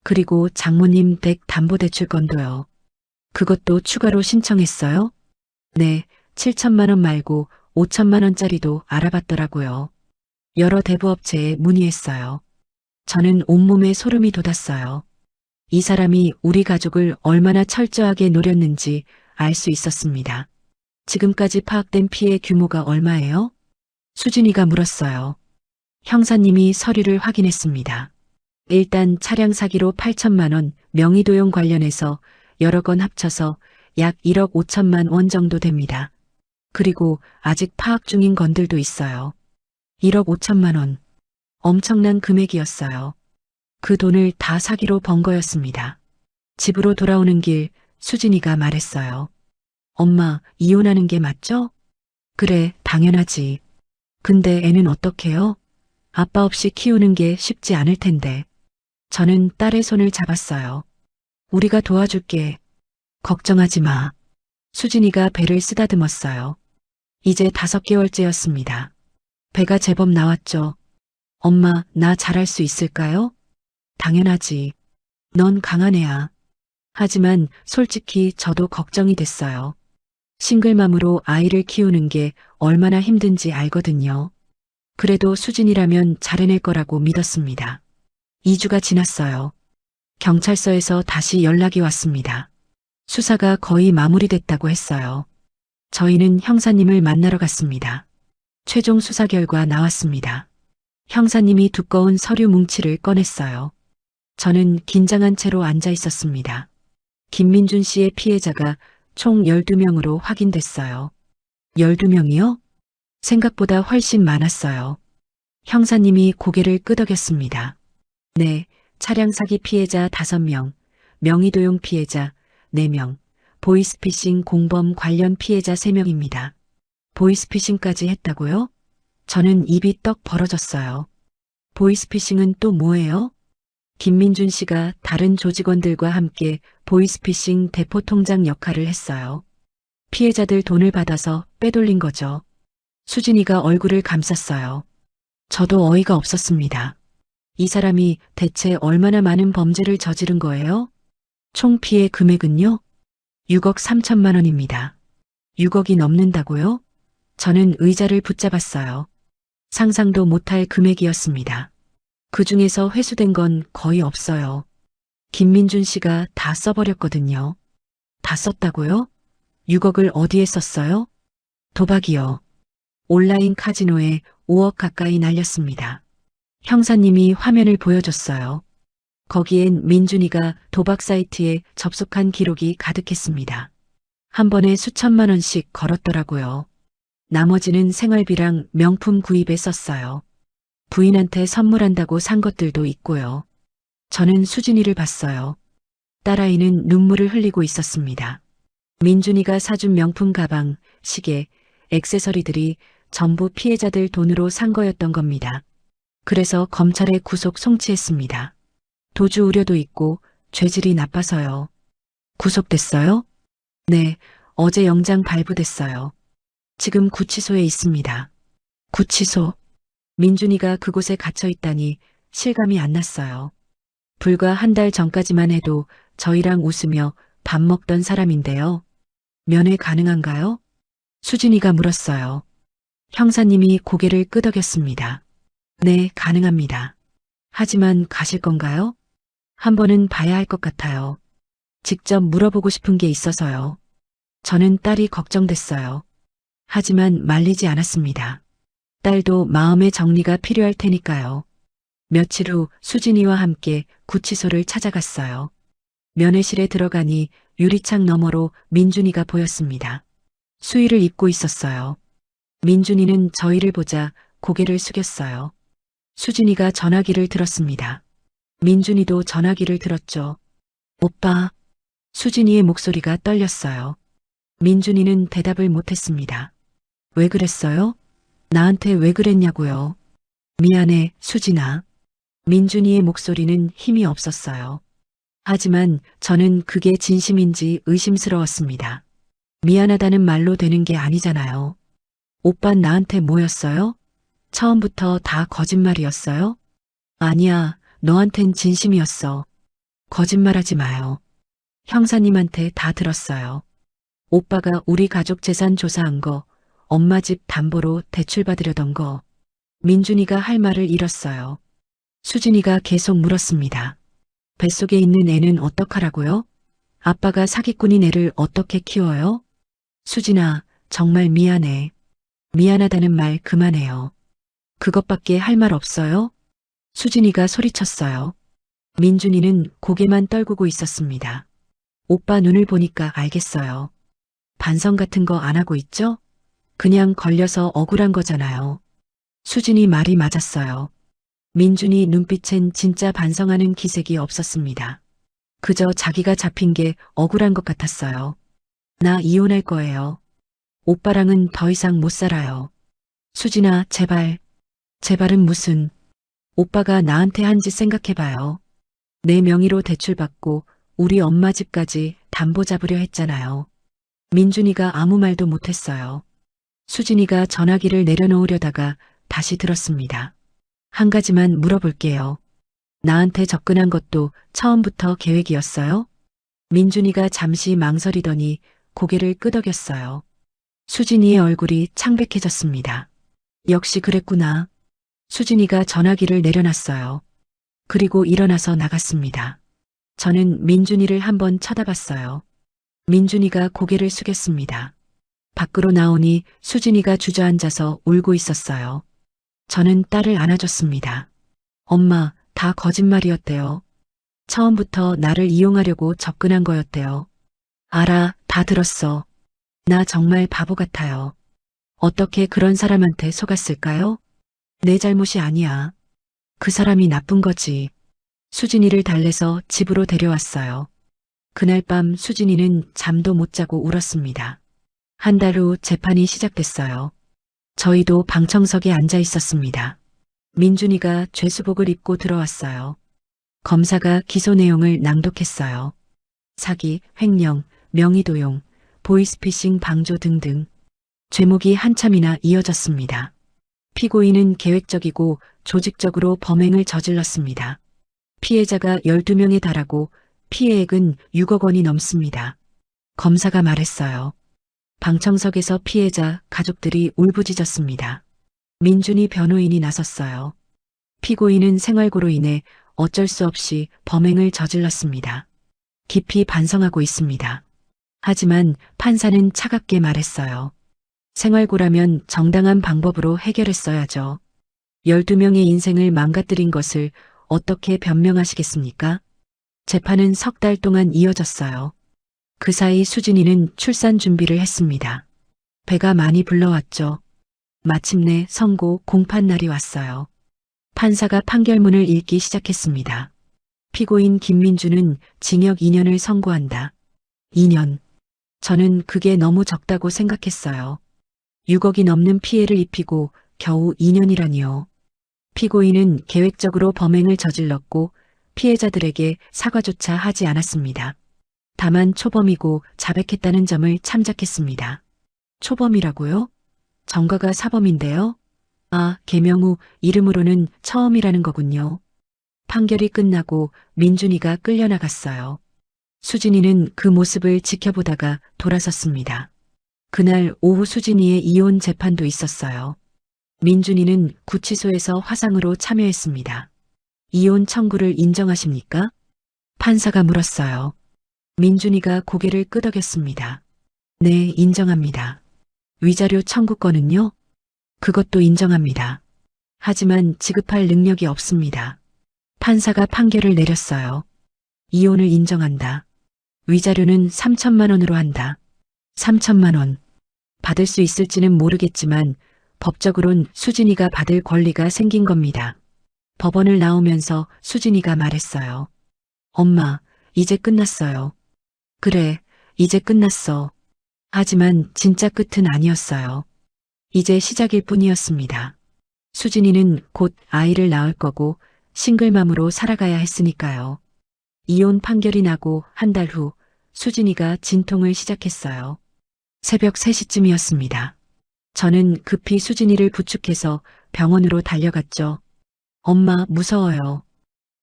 그리고 장모님 댁 담보대출건도요. 그것도 추가로 신청했어요? 네, 7천만 원 말고 5천만 원짜리도 알아봤더라고요. 여러 대부업체에 문의했어요. 저는 온몸에 소름이 돋았어요. 이 사람이 우리 가족을 얼마나 철저하게 노렸는지 알 수 있었습니다. 지금까지 파악된 피해 규모가 얼마예요? 수진이가 물었어요. 형사님이 서류를 확인했습니다. 일단 차량 사기로 8천만 원, 명의도용 관련해서 여러 건 합쳐서 약 1억 5천만 원 정도 됩니다. 그리고 아직 파악 중인 건들도 있어요. 1억 5천만 원. 엄청난 금액이었어요. 그 돈을 다 사기로 번 거였습니다. 집으로 돌아오는 길 수진이가 말했어요. 엄마, 이혼하는 게 맞죠? 그래, 당연하지. 근데 애는 어떡해요? 아빠 없이 키우는 게 쉽지 않을 텐데. 저는 딸의 손을 잡았어요. 우리가 도와줄게. 걱정하지 마. 수진이가 배를 쓰다듬었어요. 이제 5개월째였습니다. 배가 제법 나왔죠. 엄마, 나 잘할 수 있을까요? 당연하지. 넌 강한 애야. 하지만 솔직히 저도 걱정이 됐어요. 싱글맘으로 아이를 키우는 게 얼마나 힘든지 알거든요. 그래도 수진이라면 잘 해낼 거라고 믿었습니다. 2주가 지났어요. 경찰서에서 다시 연락이 왔습니다. 수사가 거의 마무리됐다고 했어요. 저희는 형사님을 만나러 갔습니다. 최종 수사 결과 나왔습니다. 형사님이 두꺼운 서류 뭉치를 꺼냈어요. 저는 긴장한 채로 앉아 있었습니다. 김민준 씨의 피해자가 총 12명으로 확인됐어요. 12명이요? 생각보다 훨씬 많았어요. 형사님이 고개를 끄덕였습니다. 네, 차량 사기 피해자 5명, 명의도용 피해자 4명, 보이스피싱 공범 관련 피해자 3명입니다. 보이스피싱까지 했다고요? 저는 입이 떡 벌어졌어요. 보이스피싱은 또 뭐예요? 김민준 씨가 다른 조직원들과 함께 보이스피싱 대포 통장 역할을 했어요. 피해자들 돈을 받아서 빼돌린 거죠. 수진이가 얼굴을 감쌌어요. 저도 어이가 없었습니다. 이 사람이 대체 얼마나 많은 범죄를 저지른 거예요? 총 피해 금액은요? 6억 3천만 원입니다. 6억이 넘는다고요? 저는 의자를 붙잡았어요. 상상도 못할 금액이었습니다. 그 중에서 회수된 건 거의 없어요. 김민준 씨가 다 써버렸거든요. 다 썼다고요? 6억을 어디에 썼어요? 도박이요. 온라인 카지노에 5억 가까이 날렸습니다. 형사님이 화면을 보여줬어요. 거기엔 민준이가 도박 사이트에 접속한 기록이 가득했습니다. 한 번에 수천만 원씩 걸었더라고요. 나머지는 생활비랑 명품 구입에 썼어요. 부인한테 선물한다고 산 것들도 있고요. 저는 수진이를 봤어요. 딸아이는 눈물을 흘리고 있었습니다. 민준이가 사준 명품 가방, 시계, 액세서리들이 전부 피해자들 돈으로 산 거였던 겁니다. 그래서 검찰에 구속 송치했습니다. 도주 우려도 있고 죄질이 나빠서요. 구속됐어요? 네, 어제 영장 발부됐어요. 지금 구치소에 있습니다. 구치소. 민준이가 그곳에 갇혀 있다니 실감이 안 났어요. 불과 한 달 전까지만 해도 저희랑 웃으며 밥 먹던 사람인데요. 면회 가능한가요? 수진이가 물었어요. 형사님이 고개를 끄덕였습니다. 네, 가능합니다. 하지만 가실 건가요? 한 번은 봐야 할 것 같아요. 직접 물어보고 싶은 게 있어서요. 저는 딸이 걱정됐어요. 하지만 말리지 않았습니다. 딸도 마음의 정리가 필요할 테니까요. 며칠 후 수진이와 함께 구치소를 찾아갔어요. 면회실에 들어가니 유리창 너머로 민준이가 보였습니다. 수의를 입고 있었어요. 민준이는 저희를 보자 고개를 숙였어요. 수진이가 전화기를 들었습니다. 민준이도 전화기를 들었죠. 오빠. 수진이의 목소리가 떨렸어요. 민준이는 대답을 못했습니다. 왜 그랬어요? 나한테 왜 그랬냐고요. 미안해, 수진아. 민준이의 목소리는 힘이 없었어요. 하지만 저는 그게 진심인지 의심스러웠습니다. 미안하다는 말로 되는 게 아니잖아요. 오빤 나한테 뭐였어요? 처음부터 다 거짓말이었어요? 아니야, 너한텐 진심이었어. 거짓말하지 마요. 형사님한테 다 들었어요. 오빠가 우리 가족 재산 조사한 거, 엄마 집 담보로 대출받으려던 거. 민준이가 할 말을 잃었어요. 수진이가 계속 물었습니다. 뱃속에 있는 애는 어떡하라고요? 아빠가 사기꾼인 애를 어떻게 키워요? 수진아, 정말 미안해. 미안하다는 말 그만해요. 그것밖에 할 말 없어요? 수진이가 소리쳤어요. 민준이는 고개만 떨구고 있었습니다. 오빠 눈을 보니까 알겠어요. 반성 같은 거 안 하고 있죠? 그냥 걸려서 억울한 거잖아요. 수진이 말이 맞았어요. 민준이 눈빛엔 진짜 반성하는 기색이 없었습니다. 그저 자기가 잡힌 게 억울한 것 같았어요. 나 이혼할 거예요. 오빠랑은 더 이상 못 살아요. 수진아, 제발. 제발은 무슨. 오빠가 나한테 한 짓 생각해봐요. 내 명의로 대출받고 우리 엄마 집까지 담보 잡으려 했잖아요. 민준이가 아무 말도 못했어요. 수진이가 전화기를 내려놓으려다가 다시 들었습니다. 한 가지만 물어볼게요. 나한테 접근한 것도 처음부터 계획이었어요? 민준이가 잠시 망설이더니 고개를 끄덕였어요. 수진이의 얼굴이 창백해졌습니다. 역시 그랬구나. 수진이가 전화기를 내려놨어요. 그리고 일어나서 나갔습니다. 저는 민준이를 한번 쳐다봤어요. 민준이가 고개를 숙였습니다. 밖으로 나오니 수진이가 주저앉아서 울고 있었어요. 저는 딸을 안아줬습니다. 엄마, 다 거짓말이었대요. 처음부터 나를 이용하려고 접근한 거였대요. 알아, 다 들었어. 나 정말 바보 같아요. 어떻게 그런 사람한테 속았을까요? 내 잘못이 아니야. 그 사람이 나쁜 거지. 수진이를 달래서 집으로 데려왔어요. 그날 밤 수진이는 잠도 못 자고 울었습니다. 한 달 후 재판이 시작됐어요. 저희도 방청석에 앉아 있었습니다. 민준이가 죄수복을 입고 들어왔어요. 검사가 기소 내용을 낭독했어요. 사기, 횡령, 명의도용, 보이스피싱 방조 등등. 죄목이 한참이나 이어졌습니다. 피고인은 계획적이고 조직적으로 범행을 저질렀습니다. 피해자가 12명에 달하고 피해액은 6억 원이 넘습니다. 검사가 말했어요. 방청석에서 피해자 가족들이 울부짖었습니다. 민준이 변호인이 나섰어요. 피고인은 생활고로 인해 어쩔 수 없이 범행을 저질렀습니다. 깊이 반성하고 있습니다. 하지만 판사는 차갑게 말했어요. 생활고라면 정당한 방법으로 해결했어야죠. 12명의 인생을 망가뜨린 것을 어떻게 변명하시겠습니까? 재판은 석 달 동안 이어졌어요. 그 사이 수진이는 출산 준비를 했습니다. 배가 많이 불러왔죠. 마침내 선고 공판 날이 왔어요. 판사가 판결문을 읽기 시작했습니다. 피고인 김민주는 징역 2년을 선고한다. 2년. 저는 그게 너무 적다고 생각했어요. 6억이 넘는 피해를 입히고 겨우 2년이라니요. 피고인은 계획적으로 범행을 저질렀고 피해자들에게 사과조차 하지 않았습니다. 다만 초범이고 자백했다는 점을 참작했습니다. 초범이라고요? 정가가 사범인데요? 아, 개명 후 이름으로는 처음이라는 거군요. 판결이 끝나고 민준이가 끌려나갔어요. 수진이는 그 모습을 지켜보다가 돌아섰습니다. 그날 오후 수진이의 이혼 재판도 있었어요. 민준이는 구치소에서 화상으로 참여했습니다. 이혼 청구를 인정하십니까? 판사가 물었어요. 민준이가 고개를 끄덕였습니다. 네, 인정합니다. 위자료 청구권은요? 그것도 인정합니다. 하지만 지급할 능력이 없습니다. 판사가 판결을 내렸어요. 이혼을 인정한다. 위자료는 3천만 원으로 한다. 3천만 원. 받을 수 있을지는 모르겠지만 법적으론 수진이가 받을 권리가 생긴 겁니다. 법원을 나오면서 수진이가 말했어요. 엄마, 이제 끝났어요. 그래, 이제 끝났어. 하지만 진짜 끝은 아니었어요. 이제 시작일 뿐이었습니다. 수진이는 곧 아이를 낳을 거고 싱글맘으로 살아가야 했으니까요. 이혼 판결이 나고 한 달 후 수진이가 진통을 시작했어요. 새벽 3시쯤이었습니다. 저는 급히 수진이를 부축해서 병원으로 달려갔죠. 엄마, 무서워요.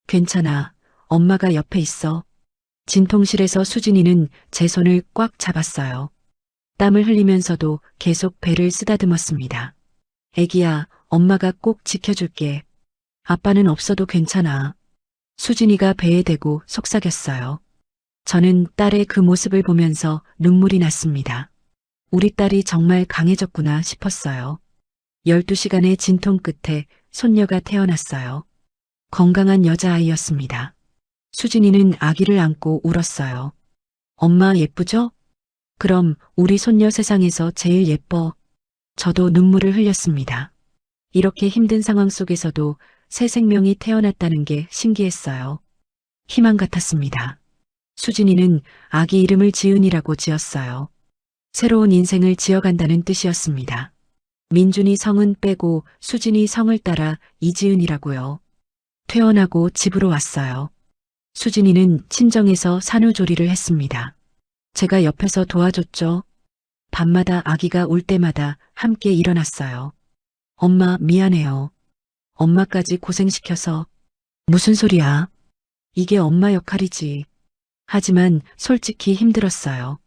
괜찮아. 엄마가 옆에 있어. 진통실에서 수진이는 제 손을 꽉 잡았어요. 땀을 흘리면서도 계속 배를 쓰다듬었습니다. 애기야, 엄마가 꼭 지켜줄게. 아빠는 없어도 괜찮아. 수진이가 배에 대고 속삭였어요. 저는 딸의 그 모습을 보면서 눈물이 났습니다. 우리 딸이 정말 강해졌구나 싶었어요. 12시간의 진통 끝에 손녀가 태어났어요. 건강한 여자아이였습니다. 수진이는 아기를 안고 울었어요. 엄마 예쁘죠? 그럼 우리 손녀 세상에서 제일 예뻐. 저도 눈물을 흘렸습니다. 이렇게 힘든 상황 속에서도 새 생명이 태어났다는 게 신기했어요. 희망 같았습니다. 수진이는 아기 이름을 지은이라고 지었어요. 새로운 인생을 지어간다는 뜻이었습니다. 민준이 성은 빼고 수진이 성을 따라 이지은이라고요. 퇴원하고 집으로 왔어요. 수진이는 친정에서 산후조리를 했습니다. 제가 옆에서 도와줬죠. 밤마다 아기가 울 때마다 함께 일어났어요. 엄마 미안해요. 엄마까지 고생시켜서. 무슨 소리야? 이게 엄마 역할이지. 하지만 솔직히 힘들었어요.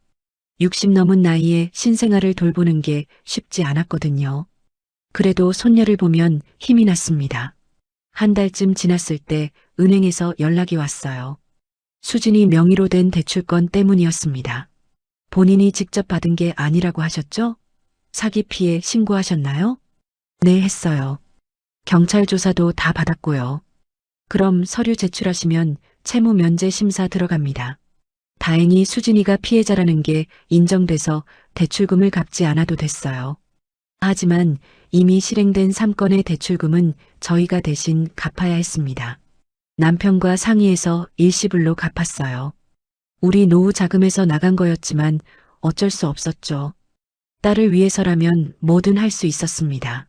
60 넘은 나이에 신생아를 돌보는 게 쉽지 않았거든요. 그래도 손녀를 보면 힘이 났습니다. 한 달쯤 지났을 때 은행에서 연락이 왔어요. 수진이 명의로 된 대출권 때문이었습니다. 본인이 직접 받은 게 아니라고 하셨죠? 사기 피해 신고하셨나요? 네, 했어요. 경찰 조사도 다 받았고요. 그럼 서류 제출하시면 채무 면제 심사 들어갑니다. 다행히 수진이가 피해자라는 게 인정돼서 대출금을 갚지 않아도 됐어요. 하지만 이미 실행된 3건의 대출금은 저희가 대신 갚아야 했습니다. 남편과 상의해서 일시불로 갚았어요. 우리 노후 자금에서 나간 거였지만 어쩔 수 없었죠. 딸을 위해서라면 뭐든 할 수 있었습니다.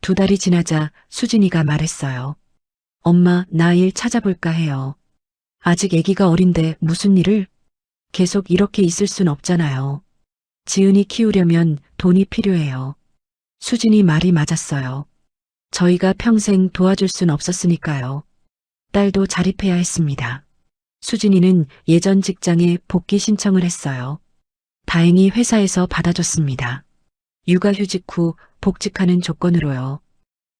2달이 지나자 수진이가 말했어요. 엄마, 나 일 찾아볼까 해요. 아직 아기가 어린데 무슨 일을? 계속 이렇게 있을 순 없잖아요. 지은이 키우려면 돈이 필요해요. 수진이 말이 맞았어요. 저희가 평생 도와줄 순 없었으니까요. 딸도 자립해야 했습니다. 수진이는 예전 직장에 복귀 신청을 했어요. 다행히 회사에서 받아줬습니다. 육아휴직 후 복직하는 조건으로요.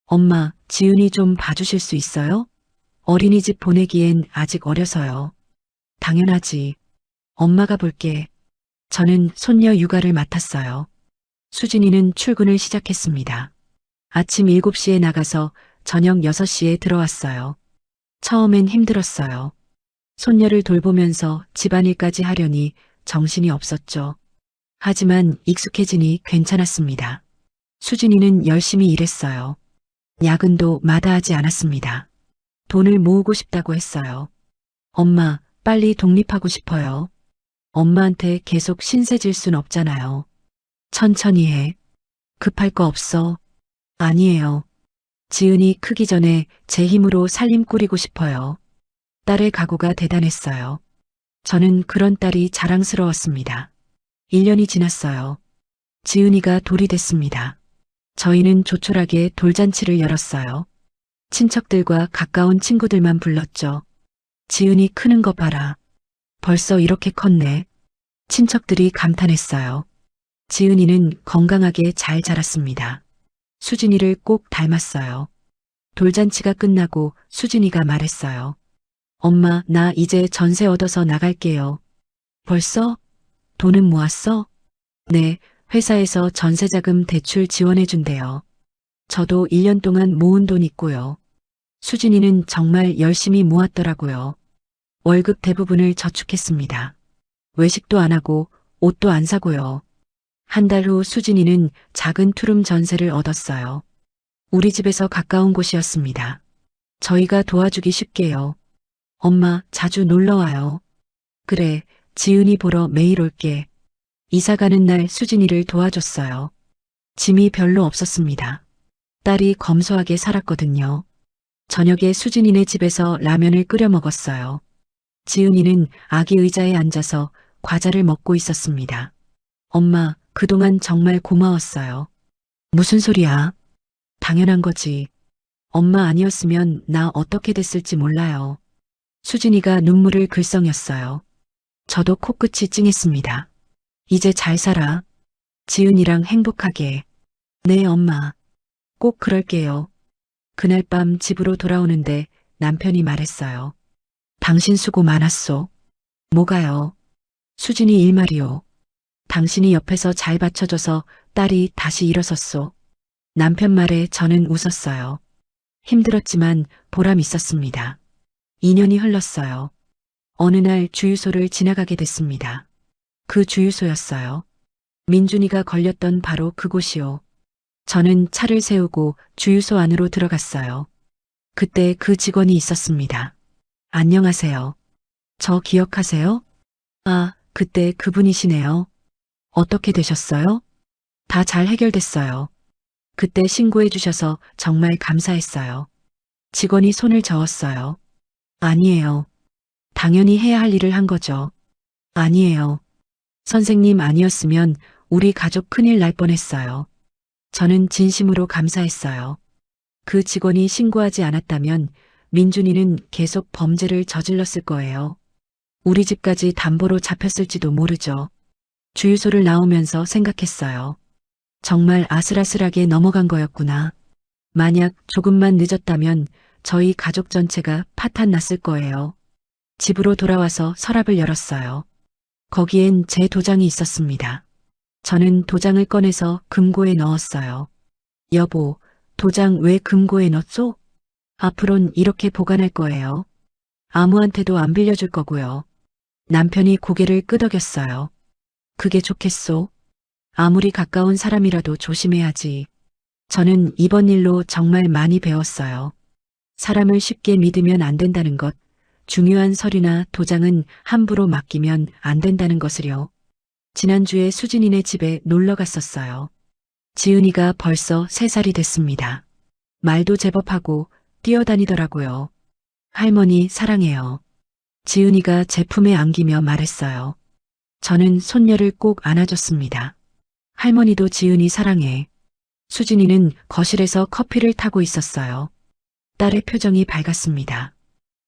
엄마, 지은이 좀 봐주실 수 있어요? 어린이집 보내기엔 아직 어려서요. 당연하지. 엄마가 볼게. 저는 손녀 육아를 맡았어요. 수진이는 출근을 시작했습니다. 아침 7시에 나가서 저녁 6시에 들어왔어요. 처음엔 힘들었어요. 손녀를 돌보면서 집안일까지 하려니 정신이 없었죠. 하지만 익숙해지니 괜찮았습니다. 수진이는 열심히 일했어요. 야근도 마다하지 않았습니다. 돈을 모으고 싶다고 했어요. 엄마, 빨리 독립하고 싶어요. 엄마한테 계속 신세질 순 없잖아요. 천천히 해. 급할 거 없어. 아니에요. 지은이 크기 전에 제 힘으로 살림 꾸리고 싶어요. 딸의 각오가 대단했어요. 저는 그런 딸이 자랑스러웠습니다. 1년이 지났어요. 지은이가 돌이 됐습니다. 저희는 조촐하게 돌잔치를 열었어요. 친척들과 가까운 친구들만 불렀죠. 지은이 크는 거 봐라. 벌써 이렇게 컸네. 친척들이 감탄했어요. 지은이는 건강하게 잘 자랐습니다. 수진이를 꼭 닮았어요. 돌잔치가 끝나고 수진이가 말했어요. 엄마, 나 이제 전세 얻어서 나갈게요. 벌써? 돈은 모았어? 네, 회사에서 전세자금 대출 지원해준대요. 저도 1년 동안 모은 돈 있고요. 수진이는 정말 열심히 모았더라고요. 월급 대부분을 저축했습니다. 외식도 안 하고 옷도 안 사고요. 한 달 후 수진이는 작은 투룸 전세를 얻었어요. 우리 집에서 가까운 곳이었습니다. 저희가 도와주기 쉽게요. 엄마, 자주 놀러 와요. 그래, 지은이 보러 매일 올게. 이사 가는 날 수진이를 도와줬어요. 짐이 별로 없었습니다. 딸이 검소하게 살았거든요. 저녁에 수진이네 집에서 라면을 끓여 먹었어요. 지은이는 아기 의자에 앉아서 과자를 먹고 있었습니다. 엄마, 그동안 정말 고마웠어요. 무슨 소리야? 당연한 거지. 엄마 아니었으면 나 어떻게 됐을지 몰라요. 수진이가 눈물을 글썽였어요. 저도 코끝이 찡했습니다. 이제 잘 살아. 지은이랑 행복하게. 네, 엄마. 꼭 그럴게요. 그날 밤 집으로 돌아오는데 남편이 말했어요. 당신 수고 많았소. 뭐가요? 수진이 일말이요. 당신이 옆에서 잘 받쳐줘서 딸이 다시 일어섰소. 남편 말에 저는 웃었어요. 힘들었지만 보람 있었습니다. 2년이 흘렀어요. 어느 날 주유소를 지나가게 됐습니다. 그 주유소였어요. 민준이가 걸렸던 바로 그곳이요. 저는 차를 세우고 주유소 안으로 들어갔어요. 그때 그 직원이 있었습니다. 안녕하세요. 저 기억하세요? 아, 그때 그분이시네요. 어떻게 되셨어요? 다 잘 해결됐어요. 그때 신고해 주셔서 정말 감사했어요. 직원이 손을 저었어요. 아니에요. 당연히 해야 할 일을 한 거죠. 아니에요. 선생님 아니었으면 우리 가족 큰일 날 뻔했어요. 저는 진심으로 감사했어요. 그 직원이 신고하지 않았다면 민준이는 계속 범죄를 저질렀을 거예요. 우리 집까지 담보로 잡혔을지도 모르죠. 주유소를 나오면서 생각했어요. 정말 아슬아슬하게 넘어간 거였구나. 만약 조금만 늦었다면 저희 가족 전체가 파탄 났을 거예요. 집으로 돌아와서 서랍을 열었어요. 거기엔 제 도장이 있었습니다. 저는 도장을 꺼내서 금고에 넣었어요. 여보, 도장 왜 금고에 넣었소? 앞으론 이렇게 보관할 거예요. 아무한테도 안 빌려줄 거고요. 남편이 고개를 끄덕였어요. 그게 좋겠소? 아무리 가까운 사람이라도 조심해야지. 저는 이번 일로 정말 많이 배웠어요. 사람을 쉽게 믿으면 안 된다는 것, 중요한 서류나 도장은 함부로 맡기면 안 된다는 것을요. 지난주에 수진이네 집에 놀러 갔었어요. 지은이가 벌써 3살이 됐습니다. 말도 제법 하고 뛰어다니더라고요. 할머니 사랑해요. 지은이가 제 품에 안기며 말했어요. 저는 손녀를 꼭 안아줬습니다. 할머니도 지은이 사랑해. 수진이는 거실에서 커피를 타고 있었어요. 딸의 표정이 밝았습니다.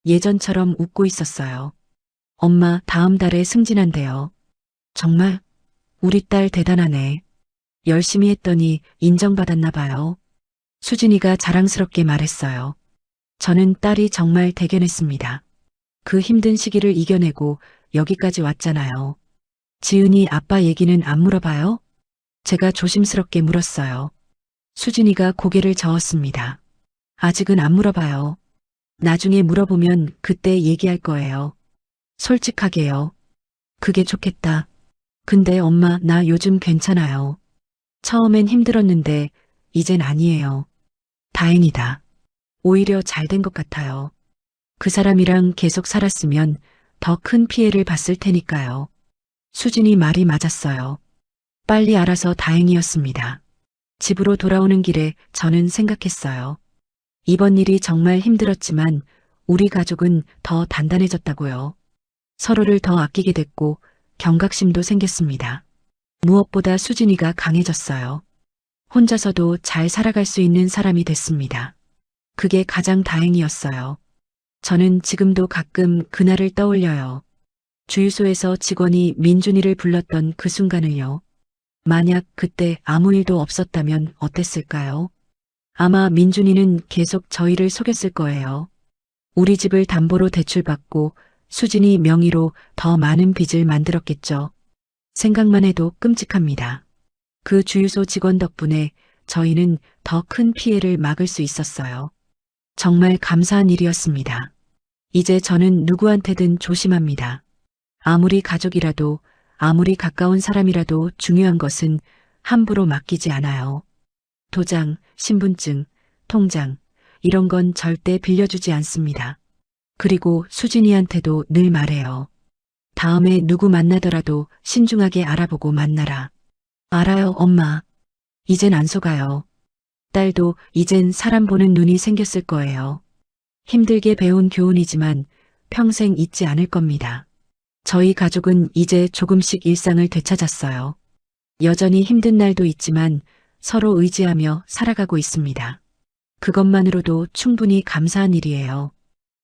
예전처럼 웃고 있었어요. 엄마, 다음 달에 승진한대요. 정말? 우리 딸 대단하네. 열심히 했더니 인정받았나 봐요. 수진이가 자랑스럽게 말했어요. 저는 딸이 정말 대견했습니다. 그 힘든 시기를 이겨내고 여기까지 왔잖아요. 지은이 아빠 얘기는 안 물어봐요? 제가 조심스럽게 물었어요. 수진이가 고개를 저었습니다. 아직은 안 물어봐요. 나중에 물어보면 그때 얘기할 거예요. 솔직하게요. 그게 좋겠다. 근데 엄마, 나 요즘 괜찮아요. 처음엔 힘들었는데 이젠 아니에요. 다행이다. 오히려 잘 된 것 같아요. 그 사람이랑 계속 살았으면 더 큰 피해를 봤을 테니까요. 수진이 말이 맞았어요. 빨리 알아서 다행이었습니다. 집으로 돌아오는 길에 저는 생각했어요. 이번 일이 정말 힘들었지만 우리 가족은 더 단단해졌다고요. 서로를 더 아끼게 됐고 경각심도 생겼습니다. 무엇보다 수진이가 강해졌어요. 혼자서도 잘 살아갈 수 있는 사람이 됐습니다. 그게 가장 다행이었어요. 저는 지금도 가끔 그날을 떠올려요. 주유소에서 직원이 민준이를 불렀던 그 순간을요. 만약 그때 아무 일도 없었다면 어땠을까요? 아마 민준이는 계속 저희를 속였을 거예요. 우리 집을 담보로 대출받고 수진이 명의로 더 많은 빚을 만들었겠죠. 생각만 해도 끔찍합니다. 그 주유소 직원 덕분에 저희는 더 큰 피해를 막을 수 있었어요. 정말 감사한 일이었습니다. 이제 저는 누구한테든 조심합니다. 아무리 가족이라도, 아무리 가까운 사람이라도 중요한 것은 함부로 맡기지 않아요. 도장, 신분증, 통장, 이런 건 절대 빌려주지 않습니다. 그리고 수진이한테도 늘 말해요. 다음에 누구 만나더라도 신중하게 알아보고 만나라. 알아요, 엄마. 이젠 안 속아요. 딸도 이젠 사람 보는 눈이 생겼을 거예요. 힘들게 배운 교훈이지만 평생 잊지 않을 겁니다. 저희 가족은 이제 조금씩 일상을 되찾았어요. 여전히 힘든 날도 있지만 서로 의지하며 살아가고 있습니다. 그것만으로도 충분히 감사한 일이에요.